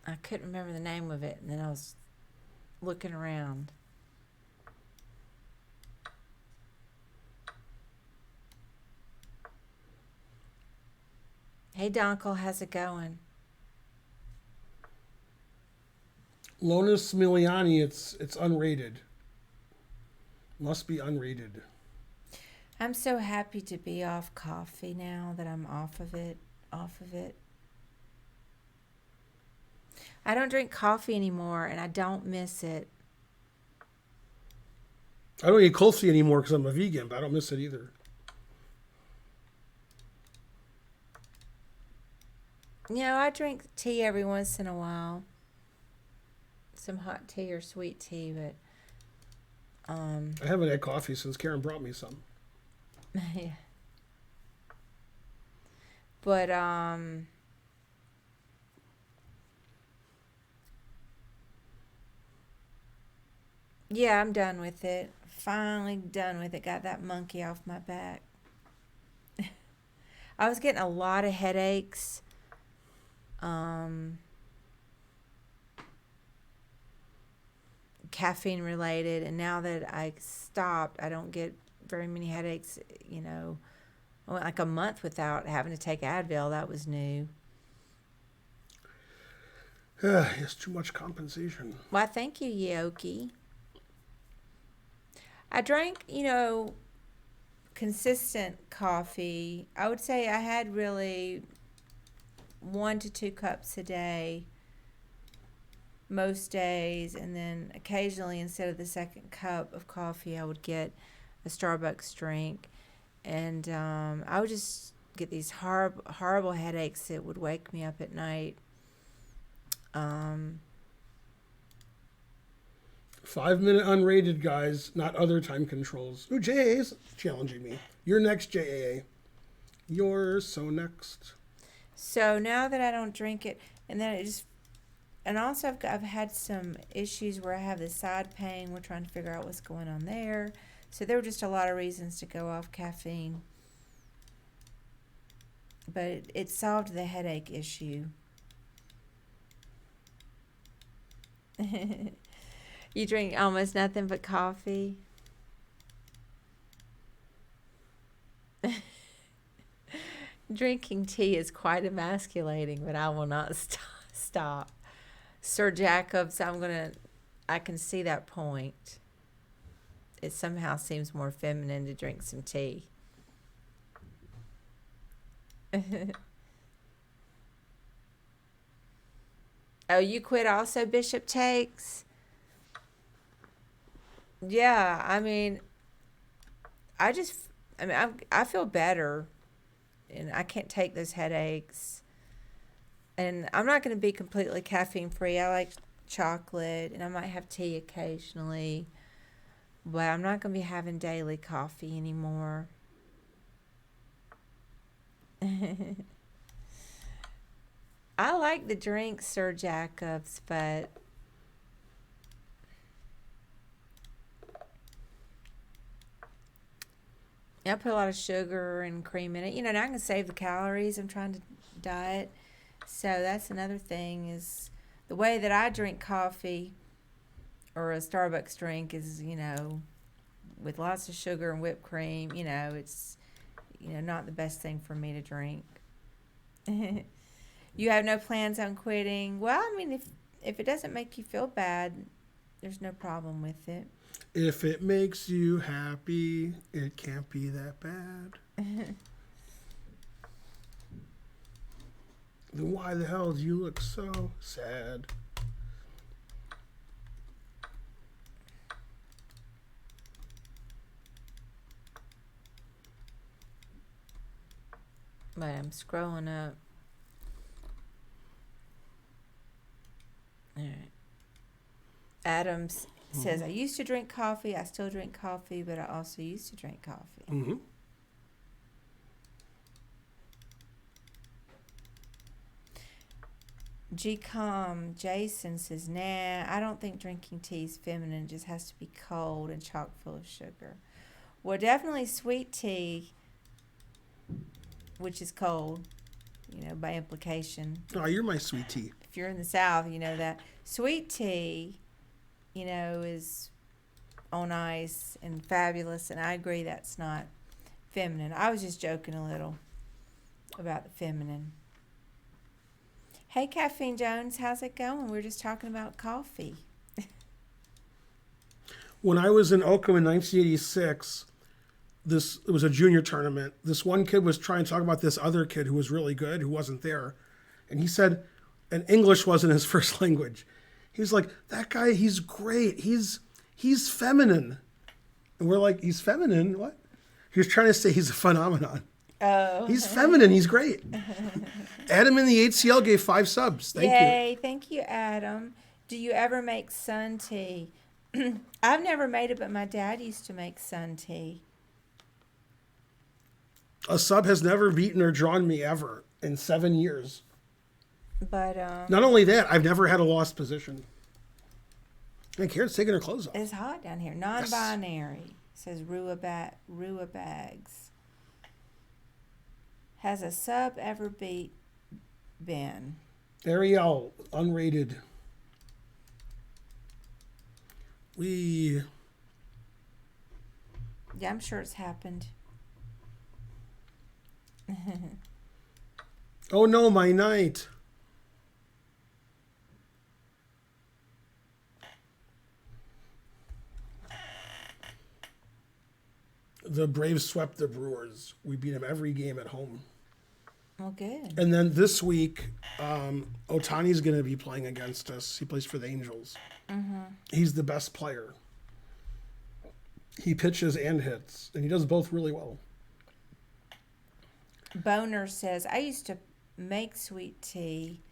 Speaker 2: I couldn't remember the name of it, and then I was looking around. Hey, Donkel, how's it going?
Speaker 1: Lonis Miliani, it's unrated. Must be unrated.
Speaker 2: I'm so happy to be off coffee now that I'm off of it. Off of it. I don't drink coffee anymore, and I don't miss it.
Speaker 1: I don't eat coffee anymore because I'm a vegan, but I don't miss it either.
Speaker 2: I drink tea every once in a while. Some hot tea or sweet tea, but
Speaker 1: I haven't had coffee since Karen brought me some.
Speaker 2: yeah. But yeah, I'm done with it. Finally done with it. Got that monkey off my back. I was getting a lot of headaches. Caffeine related, and now that I stopped, I don't get very many headaches. I went like a month without having to take Advil. That was new.
Speaker 1: It's too much compensation.
Speaker 2: Why, thank you, Yoki. I drank, consistent coffee. I would say I had really 1 to 2 cups a day most days, and then occasionally, instead of the second cup of coffee, I would get a Starbucks drink, and I would just get these horrible headaches that would wake me up at night.
Speaker 1: 5 minute unrated, guys, not other time controls. Ooh, JAA's challenging me. You're next, JAA. You're so next.
Speaker 2: So now that I don't drink it, and then and also I've had some issues where I have the side pain. We're trying to figure out what's going on there. So there were just a lot of reasons to go off caffeine. But it solved the headache issue. You drink almost nothing but coffee? Drinking tea is quite emasculating, but I will not stop. Sir Jacobs, I can see that point. It somehow seems more feminine to drink some tea. Oh, you quit also, Bishop Takes? Yeah, I feel better, and I can't take those headaches. And I'm not going to be completely caffeine free. I like chocolate, and I might have tea occasionally, but I'm not going to be having daily coffee anymore. I like the drink, Sir Jacobs, but I put a lot of sugar and cream in it. Now I can save the calories. I'm trying to diet. So that's another thing, is the way that I drink coffee or a Starbucks drink is, with lots of sugar and whipped cream. It's, not the best thing for me to drink. You have no plans on quitting? Well, if it doesn't make you feel bad, there's no problem with it.
Speaker 1: If it makes you happy, it can't be that bad. Then why the hell do you look so sad?
Speaker 2: But I'm scrolling up. All right. Adams says, I used to drink coffee. I still drink coffee, but I also used to drink coffee.
Speaker 1: Mm-hmm.
Speaker 2: G-Com Jason says, nah, I don't think drinking tea is feminine. It just has to be cold and chock full of sugar. Well, definitely sweet tea, which is cold, by implication.
Speaker 1: Oh, you're my sweet tea.
Speaker 2: If you're in the South, you know that. Sweet tea, is on ice and fabulous, and I agree that's not feminine. I was just joking a little about the feminine. Hey, Caffeine Jones, how's it going? We are just talking about coffee.
Speaker 1: When I was in Oakham in 1986, it was a junior tournament. This one kid was trying to talk about this other kid who was really good, who wasn't there. And he said, and English wasn't his first language. He was like, that guy, he's great. He's feminine. And we're like, he's feminine? What? He was trying to say he's a phenomenon.
Speaker 2: Oh.
Speaker 1: He's feminine. He's great. Adam in the HCL gave 5 subs. Thank you.
Speaker 2: Yay, thank you, Adam. Do you ever make sun tea? I've never made it, but my dad used to make sun tea.
Speaker 1: A sub has never beaten or drawn me ever in 7 years.
Speaker 2: But
Speaker 1: Not only that, I've never had a lost position. And Karen's taking her clothes off.
Speaker 2: it's hot down here. Non-binary, says Rua Bags. Has a sub ever beat Ben?
Speaker 1: Ariel, unrated.
Speaker 2: Yeah, I'm sure it's happened.
Speaker 1: Oh no, my knight. The Braves swept the Brewers. We beat them every game at home.
Speaker 2: Well, good.
Speaker 1: And then this week, Otani's going to be playing against us. He plays for the Angels.
Speaker 2: Mm-hmm.
Speaker 1: He's the best player. He pitches and hits, and he does both really well.
Speaker 2: Boner says, I used to make sweet tea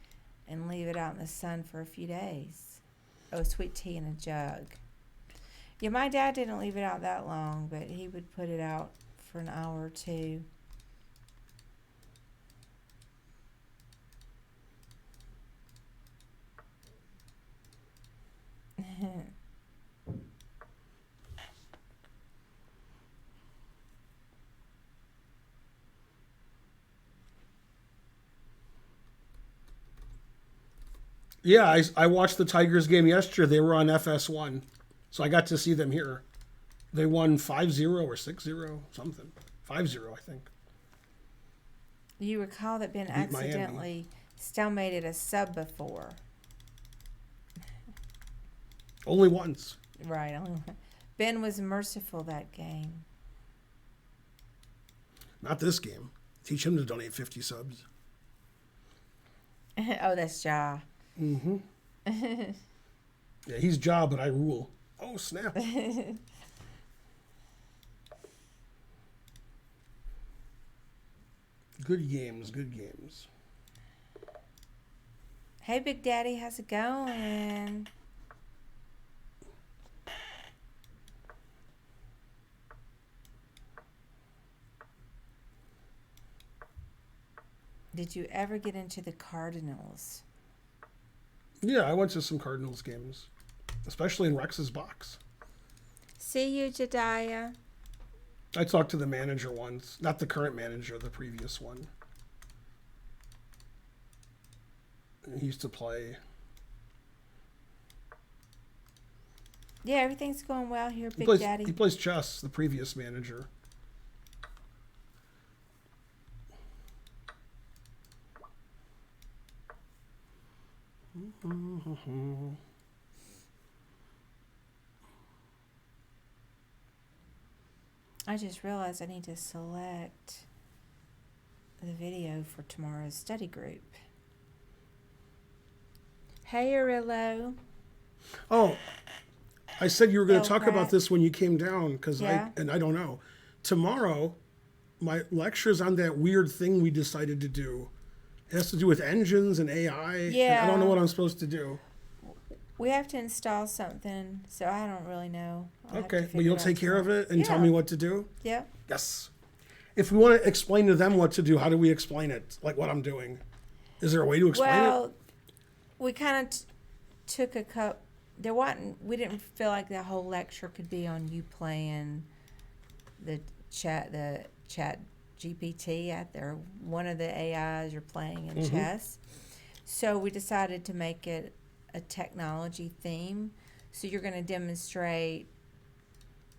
Speaker 2: and leave it out in the sun for a few days. Oh, sweet tea in a jug. Yeah, my dad didn't leave it out that long, but he would put it out for an hour or two.
Speaker 1: Yeah, I watched the Tigers game yesterday. They were on FS1, so I got to see them here. They won 5-0 or 6-0, something. 5-0, I think.
Speaker 2: You recall that Ben
Speaker 1: Beat
Speaker 2: accidentally stalemated a sub before.
Speaker 1: Only once.
Speaker 2: Right. Ben was merciful that game.
Speaker 1: Not this game. Teach him to donate 50 subs.
Speaker 2: Oh, that's Ja.
Speaker 1: Mm-hmm. Yeah, he's Ja, but I rule. Oh, snap. Good games, good games.
Speaker 2: Hey, Big Daddy, how's it going? Did you ever get into the Cardinals?
Speaker 1: Yeah, I went to some Cardinals games, especially in Rex's box.
Speaker 2: See you, Jediah.
Speaker 1: I talked to the manager once. Not the current manager, the previous one. He used to play.
Speaker 2: Yeah, everything's going well here, Big Daddy.
Speaker 1: He plays chess, the previous manager.
Speaker 2: I just realized I need to select the video for tomorrow's study group. Hey, Arillo.
Speaker 1: Oh, I said you were going to
Speaker 2: Bill
Speaker 1: talk about
Speaker 2: Pratt.
Speaker 1: this when you came down, because
Speaker 2: Yeah.
Speaker 1: I don't know. Tomorrow, my lecture's on that weird thing we decided to do. It has to do with engines and AI. and I don't know
Speaker 2: Yeah.
Speaker 1: what I'm supposed to do.
Speaker 2: We have to install something, so I don't really know. I'll have to
Speaker 1: Okay, but
Speaker 2: figure
Speaker 1: you'll
Speaker 2: it out
Speaker 1: take care of
Speaker 2: tomorrow.
Speaker 1: it and tell
Speaker 2: Yeah.
Speaker 1: me what to do?
Speaker 2: Yep.
Speaker 1: Yes. If we want to explain to them what to do, how do we explain it? Like what I'm doing? Is there a way to explain it?
Speaker 2: Well, we kind of took a cup. There wasn't. We didn't feel like the whole lecture could be on you playing the chat GPT out there. One of the AIs you're playing in chess. So we decided to make it a technology theme. So you're going to demonstrate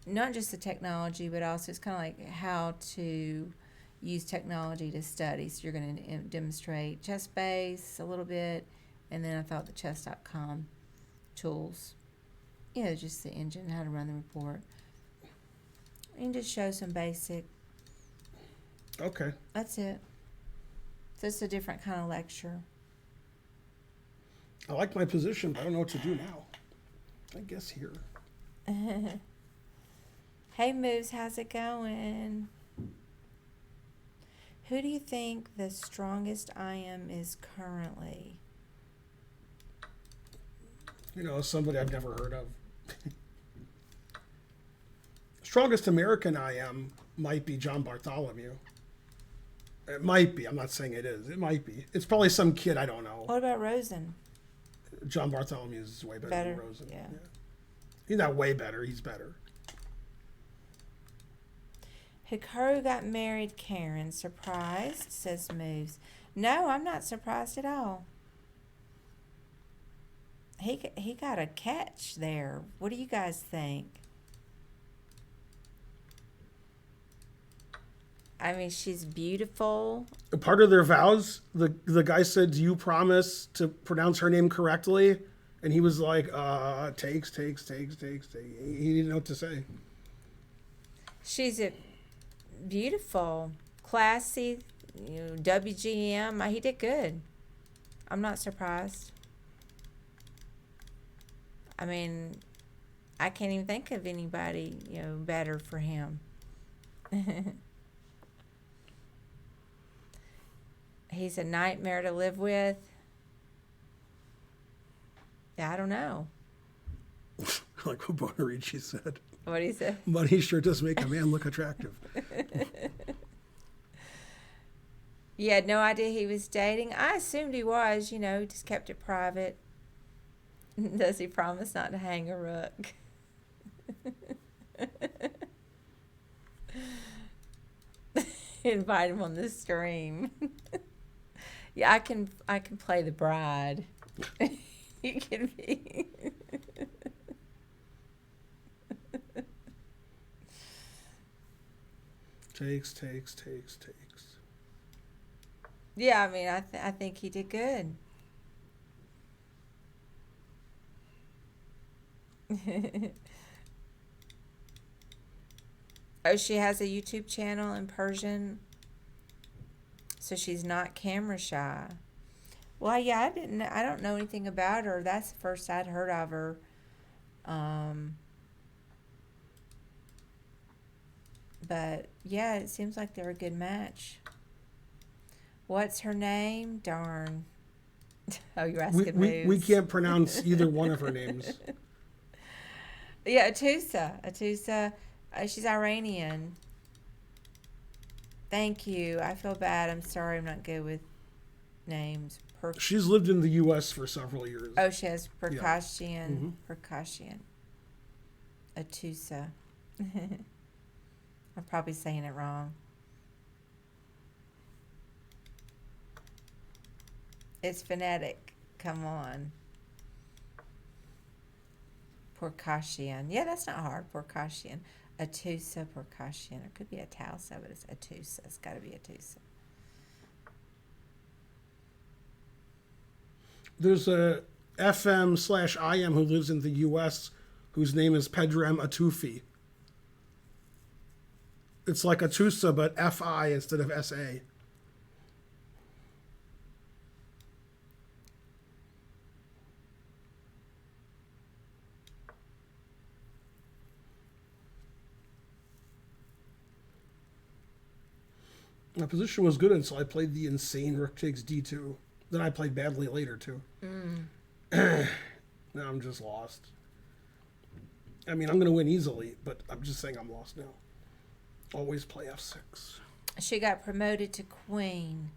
Speaker 2: not just the technology, but also it's kind of like how to use technology to study. So you're going to demonstrate chess base a little bit, and then I thought the chess.com tools. Just the engine, how to run the report. And just show some basic.
Speaker 1: Okay.
Speaker 2: That's it. So it's a different kind of lecture.
Speaker 1: I like my position, but I don't know what to do now. I guess here.
Speaker 2: Hey, Moves, how's it going? Who do you think the strongest IM is currently?
Speaker 1: Somebody I've never heard of. Strongest American IM might be John Bartholomew. It might be. I'm not saying it is. It might be. It's probably some kid I don't know.
Speaker 2: What about Rosen?
Speaker 1: John Bartholomew is way better than Rosen.
Speaker 2: Yeah.
Speaker 1: He's not way better. He's better.
Speaker 2: Hikaru got married, Karen. Surprised, says Moves. No, I'm not surprised at all. He got a catch there. What do you guys think? I mean, she's beautiful.
Speaker 1: Part of their vows, the guy said, "Do you promise to pronounce her name correctly?" And he was like, takes. He didn't know what to say.
Speaker 2: She's a beautiful, classy, WGM. He did good. I'm not surprised. I mean, I can't even think of anybody, better for him. He's a nightmare to live with. Yeah, I don't know.
Speaker 1: Like what Bonarici said.
Speaker 2: What he said?
Speaker 1: Money sure does make a man look attractive.
Speaker 2: You had no idea he was dating? I assumed he was, just kept it private. Does he promise not to hang a rook? Invite him on the stream. Yeah, I can play the bride. You can be.
Speaker 1: Takes.
Speaker 2: Yeah, I mean, I think he did good. Oh, she has a YouTube channel in Persian, so she's not camera shy. Well, yeah, I don't know anything about her. That's the first I'd heard of her. But yeah, it seems like they're a good match. What's her name? Darn. Oh, you're asking Moves.
Speaker 1: We can't pronounce either one of her names.
Speaker 2: Yeah, Atusa. She's Iranian. Thank you. I feel bad. I'm sorry. I'm not good with names.
Speaker 1: She's lived in the U.S. for several years.
Speaker 2: Oh, she has Percussion.
Speaker 1: Yeah. Mm-hmm.
Speaker 2: Percussion. Atusa. I'm probably saying it wrong. It's phonetic. Come on. Percussion. Yeah, that's not hard. Percussion. Atusa, percussion. It could be a Tausa, but it's Atusa. It's got to be Atusa.
Speaker 1: There's a FM/IM who lives in the U.S. whose name is Pedram Atufi. It's like Atusa, but F-I instead of S-A. My position was good until I played the insane Rook takes D2. Then I played badly later, too. Now I'm just lost. I mean, I'm going to win easily, but I'm just saying I'm lost now. Always play F6.
Speaker 2: She got promoted to queen.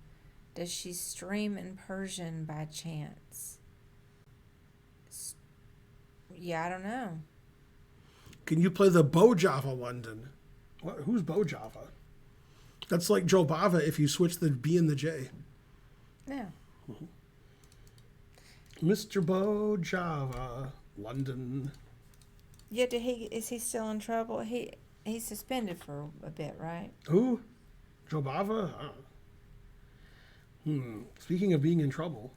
Speaker 2: Does she stream in Persian by chance? Yeah, I don't know.
Speaker 1: Can you play the Bojava London? What? Who's Bojava? That's like Joe Bava if you switch the B and the J.
Speaker 2: Yeah.
Speaker 1: Mr. Bojava, London.
Speaker 2: Yeah, is he still in trouble? He's suspended for a bit, right?
Speaker 1: Who? Joe Bava? Speaking of being in trouble,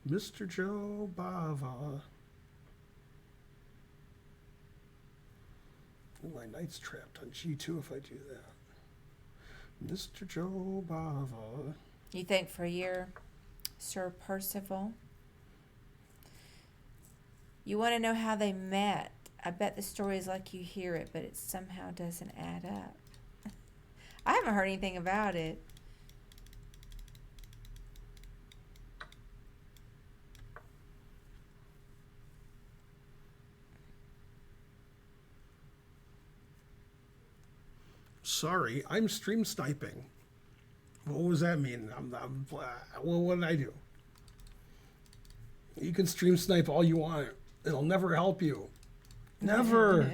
Speaker 1: Mr. Joe Bava. Oh, my knight's trapped on G2 if I do that. Mr. Joe Bava.
Speaker 2: You think for your Sir Percival? You want to know how they met? I bet the story is like you hear it, but it somehow doesn't add up. I haven't heard anything about it.
Speaker 1: Sorry, I'm stream sniping. What was that mean? What did I do? You can stream snipe all you want. It'll never help you. Never.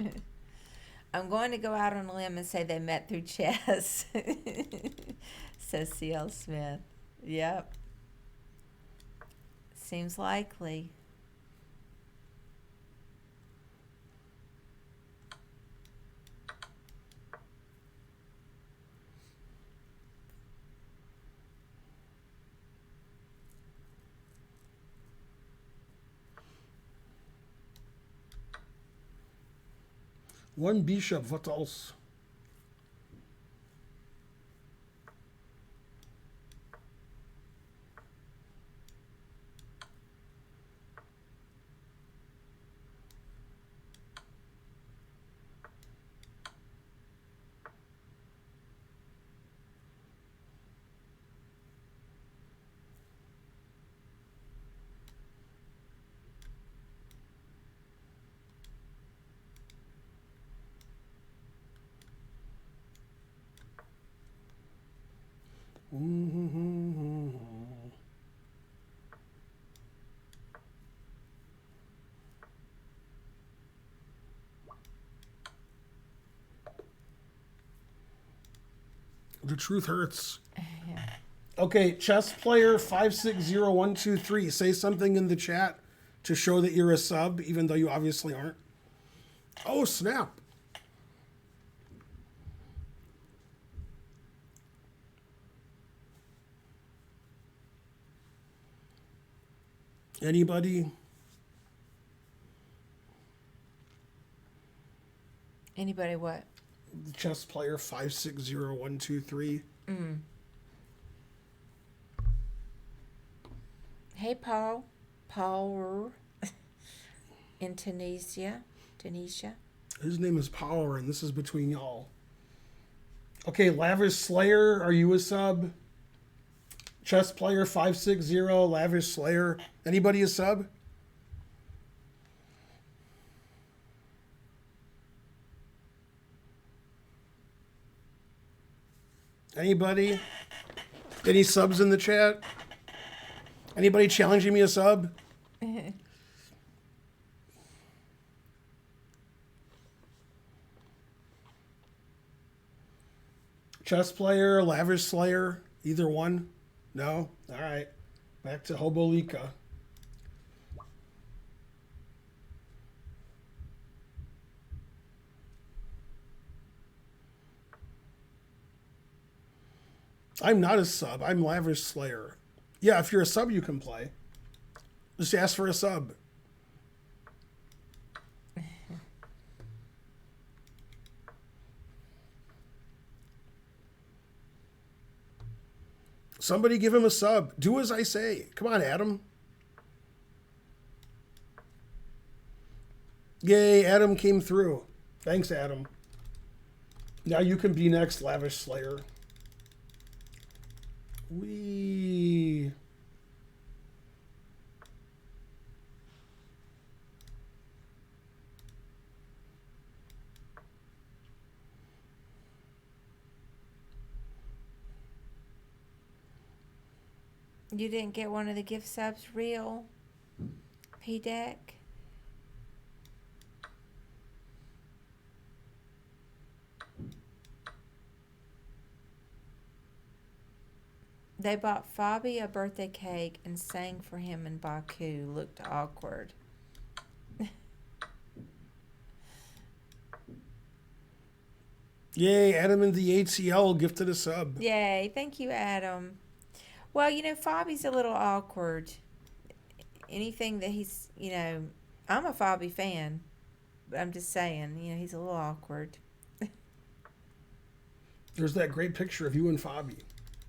Speaker 2: I'm going to go out on a limb and say they met through chess, says C.L. Smith. Yep. Seems likely.
Speaker 1: One bishop, what else? The truth hurts.
Speaker 2: Yeah.
Speaker 1: Okay, chess player 560123. Say something in the chat to show that you're a sub, even though you obviously aren't. Oh, snap. Anybody?
Speaker 2: Anybody what?
Speaker 1: Chess player 560123.
Speaker 2: Hey, Paul. Paul in Tunisia.
Speaker 1: His name is Power, and this is between y'all. Okay, Lavish Slayer, are you a sub? Chess player 560, Lavish Slayer. Anybody a sub? Anybody? Any subs in the chat? Anybody challenging me a sub? Chess player, Lavish Slayer, either one? No? All right. Back to Hobolika. I'm not a sub. I'm Lavish Slayer. Yeah, if you're a sub, you can play. Just ask for a sub. Somebody give him a sub. Do as I say. Come on, Adam. Yay, Adam came through. Thanks, Adam. Now you can be next, Lavish Slayer. Wee.
Speaker 2: You didn't get one of the gift subs real? P-Deck? They bought Fabi a birthday cake and sang for him in Baku. Looked awkward.
Speaker 1: Yay, Adam in the ATL gifted a sub.
Speaker 2: Yay, thank you, Adam. Well, Fabi's a little awkward. Anything that I'm a Fabi fan, but I'm just saying, he's a little awkward.
Speaker 1: There's that great picture of you and Fabi.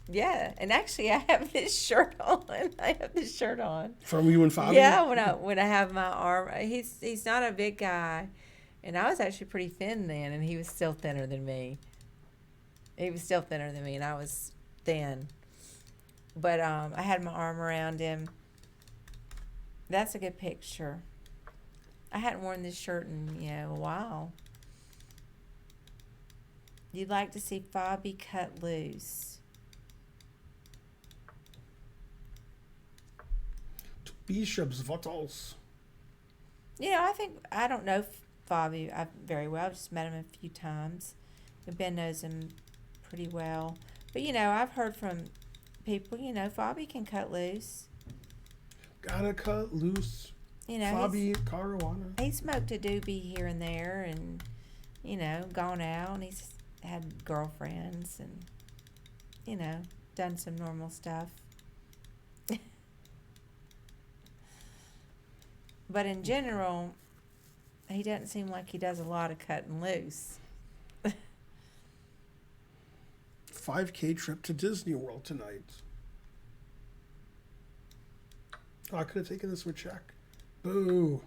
Speaker 2: Yeah, and actually, I have this shirt on. I have this shirt on
Speaker 1: From you and Fabi?
Speaker 2: Yeah, when I have my arm, he's not a big guy, and I was actually pretty thin then, and he was still thinner than me. He was still thinner than me, and I was thin. But I had my arm around him. That's a good picture. I hadn't worn this shirt in a while. You'd like to see Fabi cut loose.
Speaker 1: Bishops, what else?
Speaker 2: I don't know Fabi very well. I've just met him a few times. Ben knows him pretty well. But, I've heard from people, Fabi can cut loose.
Speaker 1: Gotta cut loose. Fabi Caruana.
Speaker 2: He smoked a doobie here and there and, gone out. And he's had girlfriends and, done some normal stuff. But in general, he doesn't seem like he does a lot of cutting loose.
Speaker 1: 5K trip to Disney World tonight. Oh, I could have taken this with check. Boo.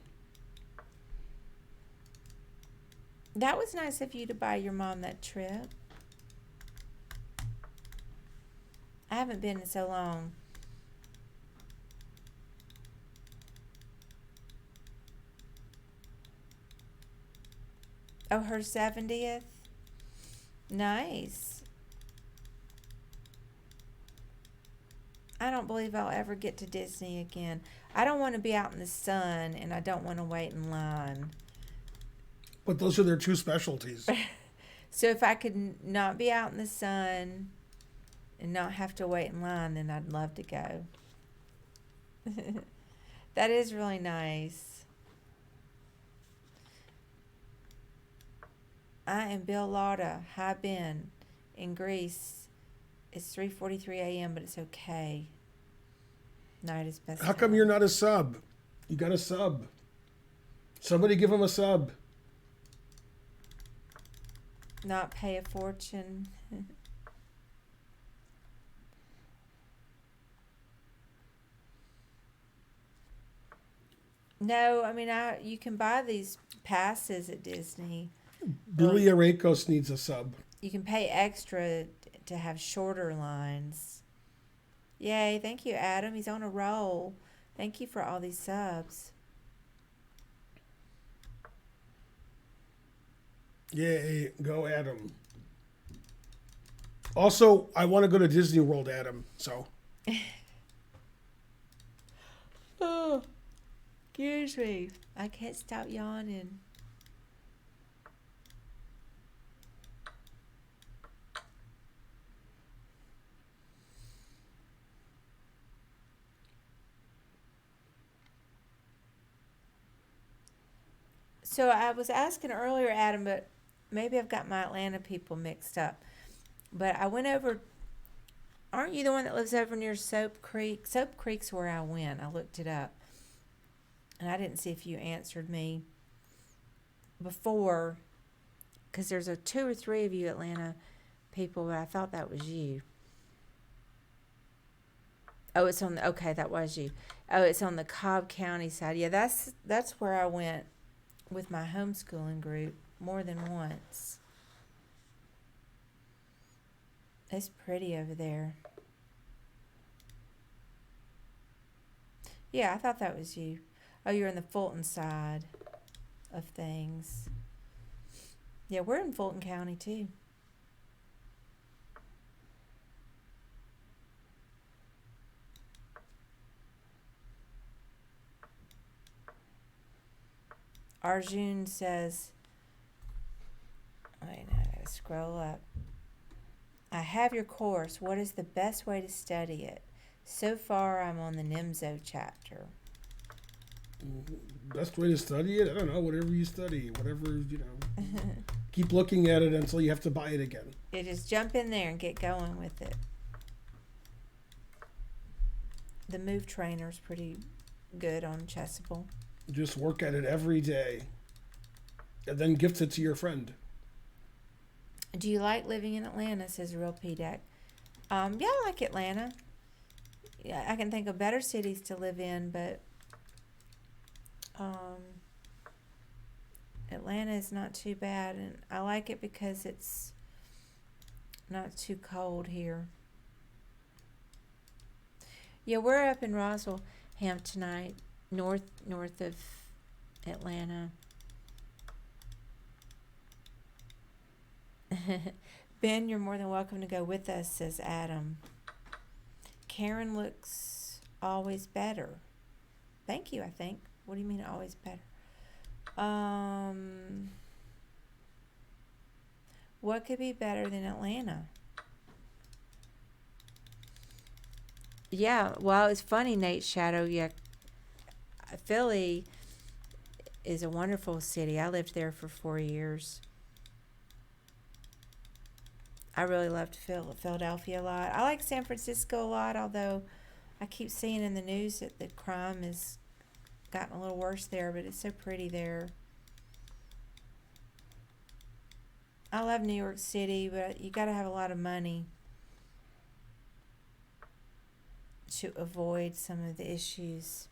Speaker 2: That was nice of you to buy your mom that trip. I haven't been in so long. Oh, her 70th? Nice. I don't believe I'll ever get to Disney again. I don't want to be out in the sun, and I don't want to wait in line.
Speaker 1: But those are their two specialties.
Speaker 2: So if I could not be out in the sun and not have to wait in line, then I'd love to go. That is really nice. I am Bill Lauda. Hi, Ben. In Greece, it's 3:43 a.m., but it's okay. Night is best.
Speaker 1: How come you're not a sub? You got a sub. Somebody give him a sub.
Speaker 2: Not pay a fortune. No, I mean, you can buy these passes at Disney.
Speaker 1: Billy Arakos needs a sub.
Speaker 2: You can pay extra to have shorter lines. Yay, thank you, Adam. He's on a roll. Thank you for all these subs.
Speaker 1: Yay, go Adam. Also, I want to go to Disney World, Adam, so.
Speaker 2: Oh, excuse me. I can't stop yawning. So I was asking earlier, Adam, but maybe I've got my Atlanta people mixed up. But I went over. Aren't you the one that lives over near Soap Creek? Soap Creek's where I went. I looked it up. And I didn't see if you answered me before. Because there's 2 or 3 of you Atlanta people, but I thought that was you. Oh, it's on the. Okay, that was you. Oh, it's on the Cobb County side. Yeah, that's where I went with my homeschooling group more than once. It's pretty over there. Yeah, I thought that was you. Oh, you're in the Fulton side of things. Yeah, we're in Fulton County too. Arjun says, wait, I gotta scroll up. I have your course. What is the best way to study it? So far, I'm on the NIMSO chapter.
Speaker 1: Best way to study it? I don't know. Whatever you study. Whatever, Keep looking at it until you have to buy it again.
Speaker 2: You just jump in there and get going with it. The move trainer's pretty good on Chessable.
Speaker 1: Just work at it every day. And then gift it to your friend.
Speaker 2: Do you like living in Atlanta, says Real PDAC. Yeah, I like Atlanta. Yeah, I can think of better cities to live in, but Atlanta is not too bad, and I like it because it's not too cold here. Yeah, we're up in Roswell tonight, north of Atlanta. Ben, you're more than welcome to go with us, says Adam. Karen looks always better. Thank you, I think. What do you mean always better? What could be better than Atlanta? Yeah, well, it's funny, Nate Shadow. Yeah, Philly is a wonderful city. I lived there for 4 years. I really loved Philadelphia a lot. I like San Francisco a lot, although I keep seeing in the news that the crime has gotten a little worse there, but it's so pretty there. I love New York City, but you got to have a lot of money to avoid some of the issues.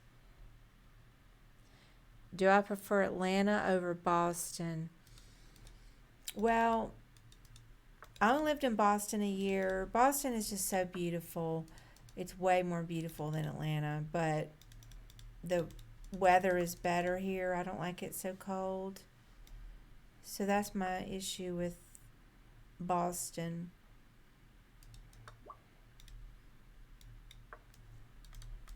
Speaker 2: Do I prefer Atlanta over Boston? Well, I only lived in Boston a year. Boston is just so beautiful. It's way more beautiful than Atlanta, but the weather is better here. I don't like it so cold. So that's my issue with Boston.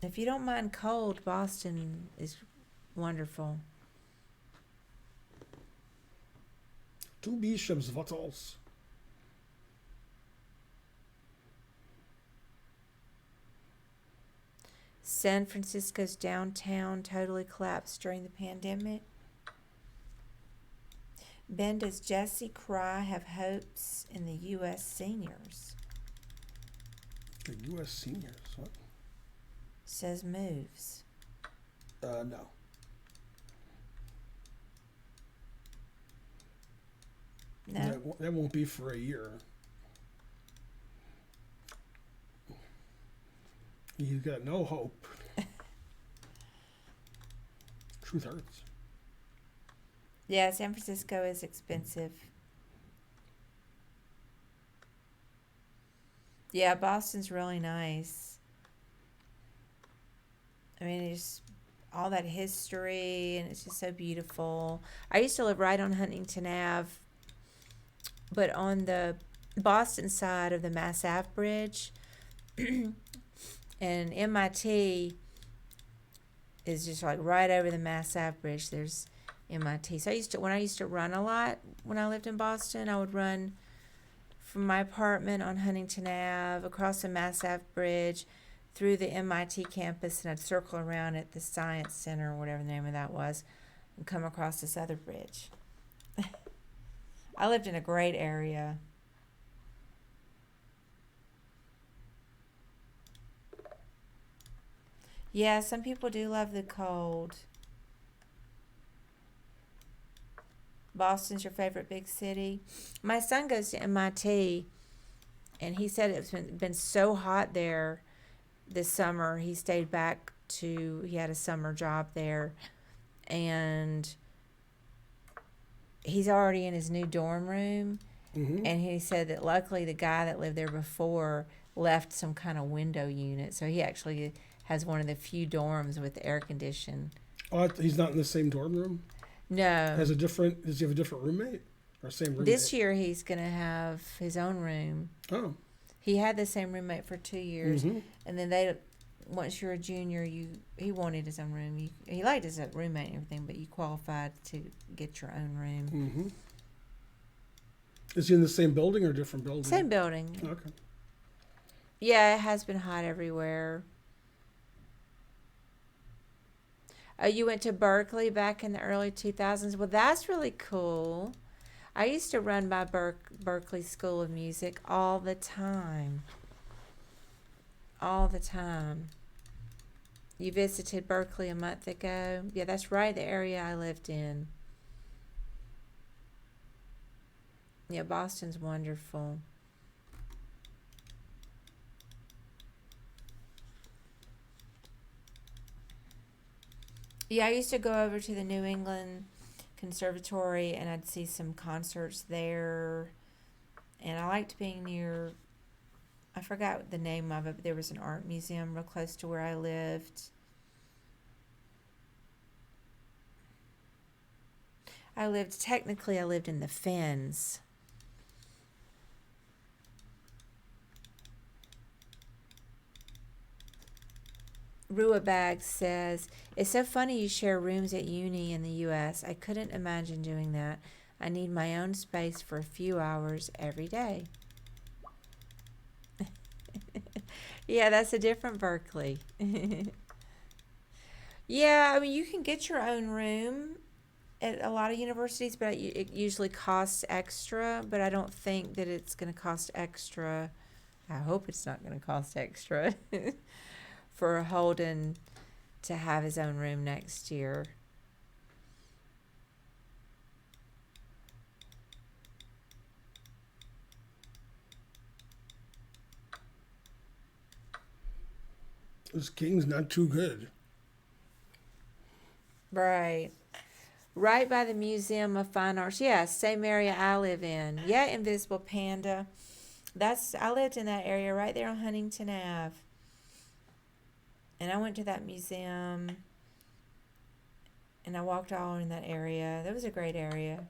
Speaker 2: If you don't mind cold, Boston is wonderful.
Speaker 1: Two bishops, what else?
Speaker 2: San Francisco's downtown totally collapsed during the pandemic. Ben, does Jesse Cry have hopes in the U.S. seniors?
Speaker 1: The U.S. seniors, what?
Speaker 2: Says moves.
Speaker 1: No.
Speaker 2: No?
Speaker 1: That won't be for a year. You got no hope. Truth hurts.
Speaker 2: Yeah, San Francisco is expensive. Yeah, Boston's really nice. I mean, it's all that history, and it's just so beautiful. I used to live right on Huntington Ave, but on the Boston side of the Mass Ave Bridge, and MIT is just like right over the Mass Ave Bridge. There's MIT. So when I used to run a lot when I lived in Boston, I would run from my apartment on Huntington Ave across the Mass Ave Bridge through the MIT campus, and I'd circle around at the Science Center or whatever the name of that was and come across this other bridge. I lived in a great area. Yeah, some people do love the cold. Boston's your favorite big city? My son goes to MIT, and he said it's been so hot there this summer. He stayed back he had a summer job there, and he's already in his new dorm room.
Speaker 1: Mm-hmm.
Speaker 2: And he said that luckily the guy that lived there before left some kind of window unit, so he actually has one of the few dorms with air conditioning.
Speaker 1: Oh, he's not in the same dorm room?
Speaker 2: No.
Speaker 1: Does he have a different roommate? Or same roommate?
Speaker 2: This year he's going to have his own room.
Speaker 1: Oh.
Speaker 2: He had the same roommate for 2 years.
Speaker 1: Mm-hmm.
Speaker 2: And then once you're a junior, he wanted his own room. He liked his roommate and everything, but you qualified to get your own room.
Speaker 1: Mm-hmm. Is he in the same building or different building?
Speaker 2: Same building.
Speaker 1: Okay.
Speaker 2: Yeah, it has been hot everywhere. Oh, you went to Berkeley back in the early 2000s? Well, that's really cool. I used to run by Berkeley School of Music all the time. All the time. You visited Berkeley a month ago? Yeah, that's right the area I lived in. Yeah, Boston's wonderful. Yeah, I used to go over to the New England Conservatory and I'd see some concerts there. And I liked being near, I forgot the name of it, but there was an art museum real close to where I lived. I lived in the Fens. Rua Bag says, it's so funny you share rooms at uni in the US. I couldn't imagine doing that. I need my own space for a few hours every day. Yeah, that's a different Berkeley. Yeah, I mean, you can get your own room at a lot of universities, but it usually costs extra. But I don't think that it's going to cost extra. I hope it's not going to cost extra for Holden to have his own room next year.
Speaker 1: This king's not too good.
Speaker 2: Right. Right by the Museum of Fine Arts. Yeah, same area I live in. Yeah, Invisible Panda. I lived in that area right there on Huntington Ave. And I went to that museum and I walked all in that area. That was a great area.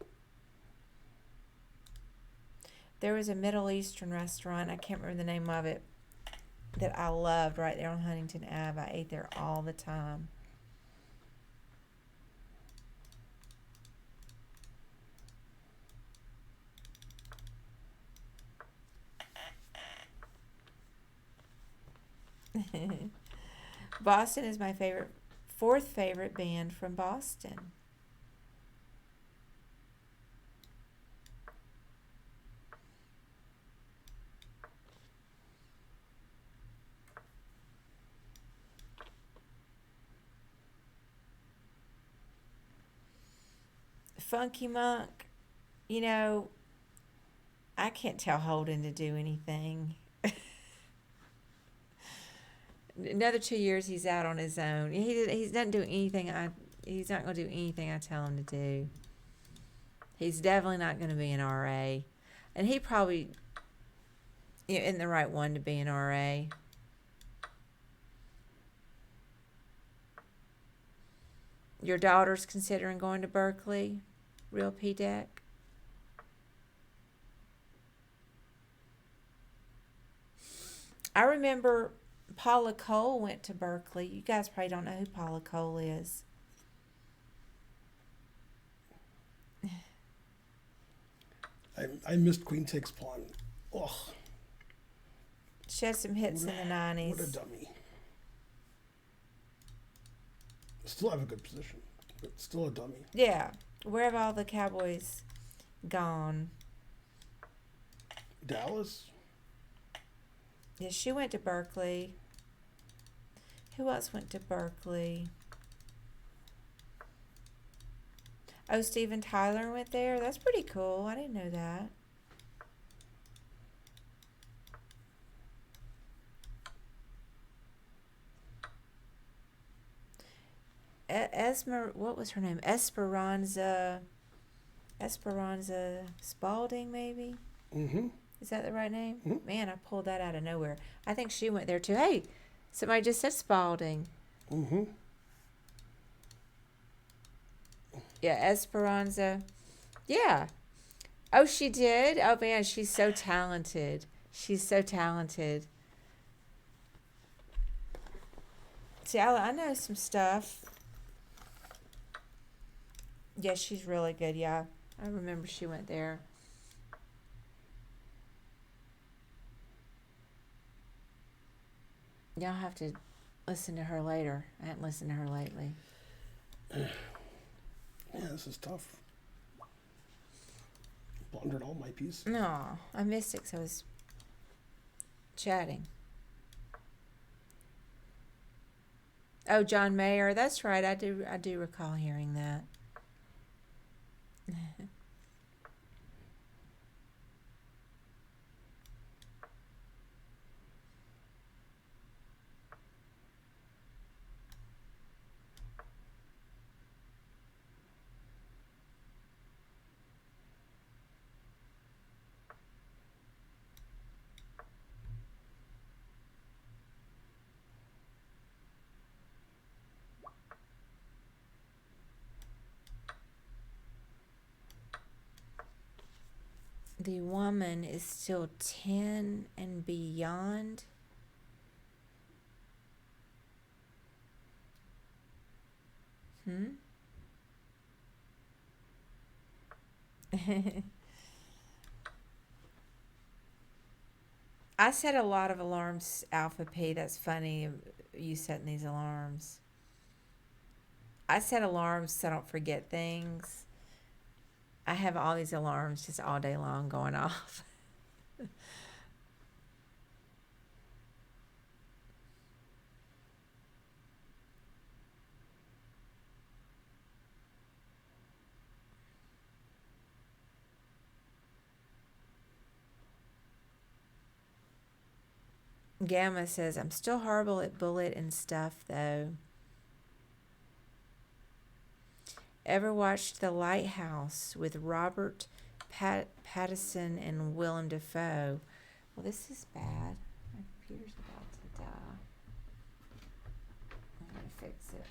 Speaker 2: There was a Middle Eastern restaurant, I can't remember the name of it, that I loved right there on Huntington Ave. I ate there all the time. Boston is my fourth favorite band from Boston. Funky Monk, you know, I can't tell Holden to do anything. Another 2 years he's out on his own. He's not doing anything. He's not going to do anything I tell him to do. He's definitely not going to be an RA, and he probably isn't the right one to be an RA. Your daughter's considering going to Berkeley, Real PDEC. I remember Paula Cole went to Berkeley. You guys probably don't know who Paula Cole is.
Speaker 1: I missed Queen Takes Pawn. Ugh.
Speaker 2: She had some hits in the 90s.
Speaker 1: What a dummy. Still have a good position, but still a dummy.
Speaker 2: Yeah. Where have all the Cowboys gone?
Speaker 1: Dallas?
Speaker 2: Yeah, she went to Berkeley. Who else went to Berkeley? Oh, Steven Tyler went there? That's pretty cool. I didn't know that. What was her name? Esperanza Spalding, maybe?
Speaker 1: Mm-hmm.
Speaker 2: Is that the right name?
Speaker 1: Mm-hmm.
Speaker 2: Man, I pulled that out of nowhere. I think she went there too. Hey, somebody just said Spalding.
Speaker 1: Mm-hmm.
Speaker 2: Yeah, Esperanza. Yeah. Oh, she did? Oh, man, she's so talented. She's so talented. See, I know some stuff. Yeah, she's really good. Yeah, I remember she went there. Yeah, I'll have to listen to her later. I haven't listened to her lately.
Speaker 1: Yeah, this is tough. Blundered all my piece.
Speaker 2: No, I missed it because I was chatting. Oh, John Mayer. That's right. I do recall hearing that. The woman is still 10 and beyond. I set a lot of alarms, Alpha P. That's funny, you setting these alarms. I set alarms so I don't forget things. I have all these alarms just all day long going off. Gamma says, I'm still horrible at bullet and stuff, though. Ever watched The Lighthouse with Robert Pattinson and Willem Dafoe? Well, this is bad. My computer's about to die. I'm going to fix it.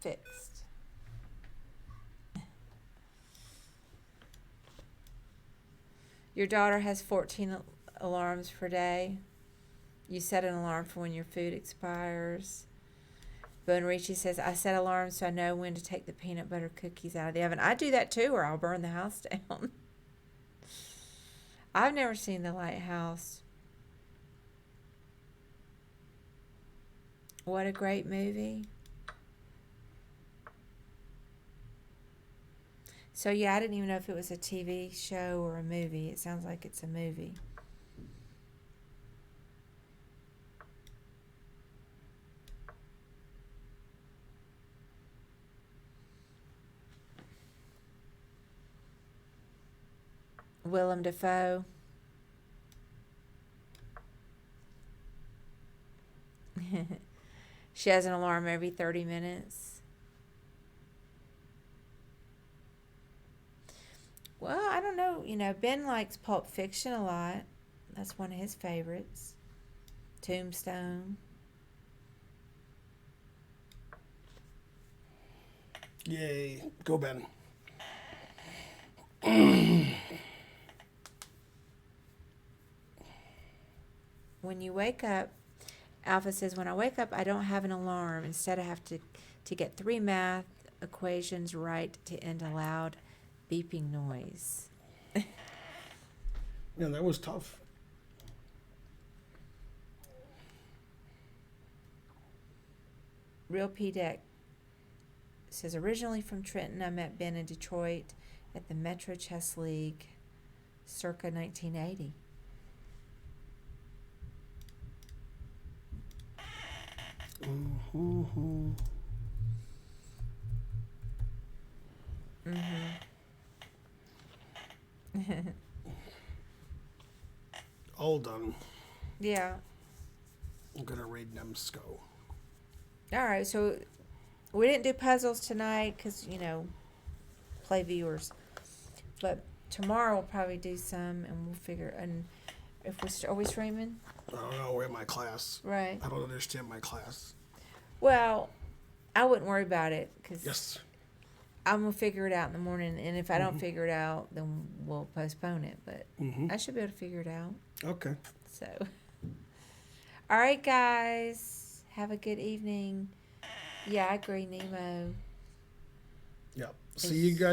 Speaker 2: Fixed. Your daughter has 14 alarms per day. You set an alarm for when your food expires. Bone Ricci says, I set alarms so I know when to take the peanut butter cookies out of the oven. I do that too, or I'll burn the house down. I've never seen The Lighthouse. What a great movie. So, yeah, I didn't even know if it was a TV show or a movie. It sounds like it's a movie. Willem Dafoe. She has an alarm every 30 minutes. Well, I don't know. You know, Ben likes Pulp Fiction a lot. That's one of his favorites. Tombstone.
Speaker 1: Yay. Go, Ben.
Speaker 2: When you wake up, Alpha says, when I wake up, I don't have an alarm. Instead, I have to get 3 math equations right to end a loud beeping noise.
Speaker 1: Yeah, that was tough.
Speaker 2: Real P Deck says, originally from Trenton, I met Ben in Detroit at the Metro Chess League circa 1980.
Speaker 1: Mm-hmm. All done.
Speaker 2: Yeah.
Speaker 1: I'm gonna raid Nemsco.
Speaker 2: All right, so we didn't do puzzles tonight because, you know, play viewers. But tomorrow we'll probably do some, and we'll figure. And if are we streaming?
Speaker 1: I don't know. We're in my class.
Speaker 2: Right.
Speaker 1: I don't understand my class.
Speaker 2: Well, I wouldn't worry about it because
Speaker 1: Yes.
Speaker 2: I'm gonna figure it out in the morning. And if I don't figure it out, then we'll postpone it. But I should be able to figure it out.
Speaker 1: Okay.
Speaker 2: So, all right, guys, have a good evening. Yeah, I agree, Nemo.
Speaker 1: Yep. See you guys.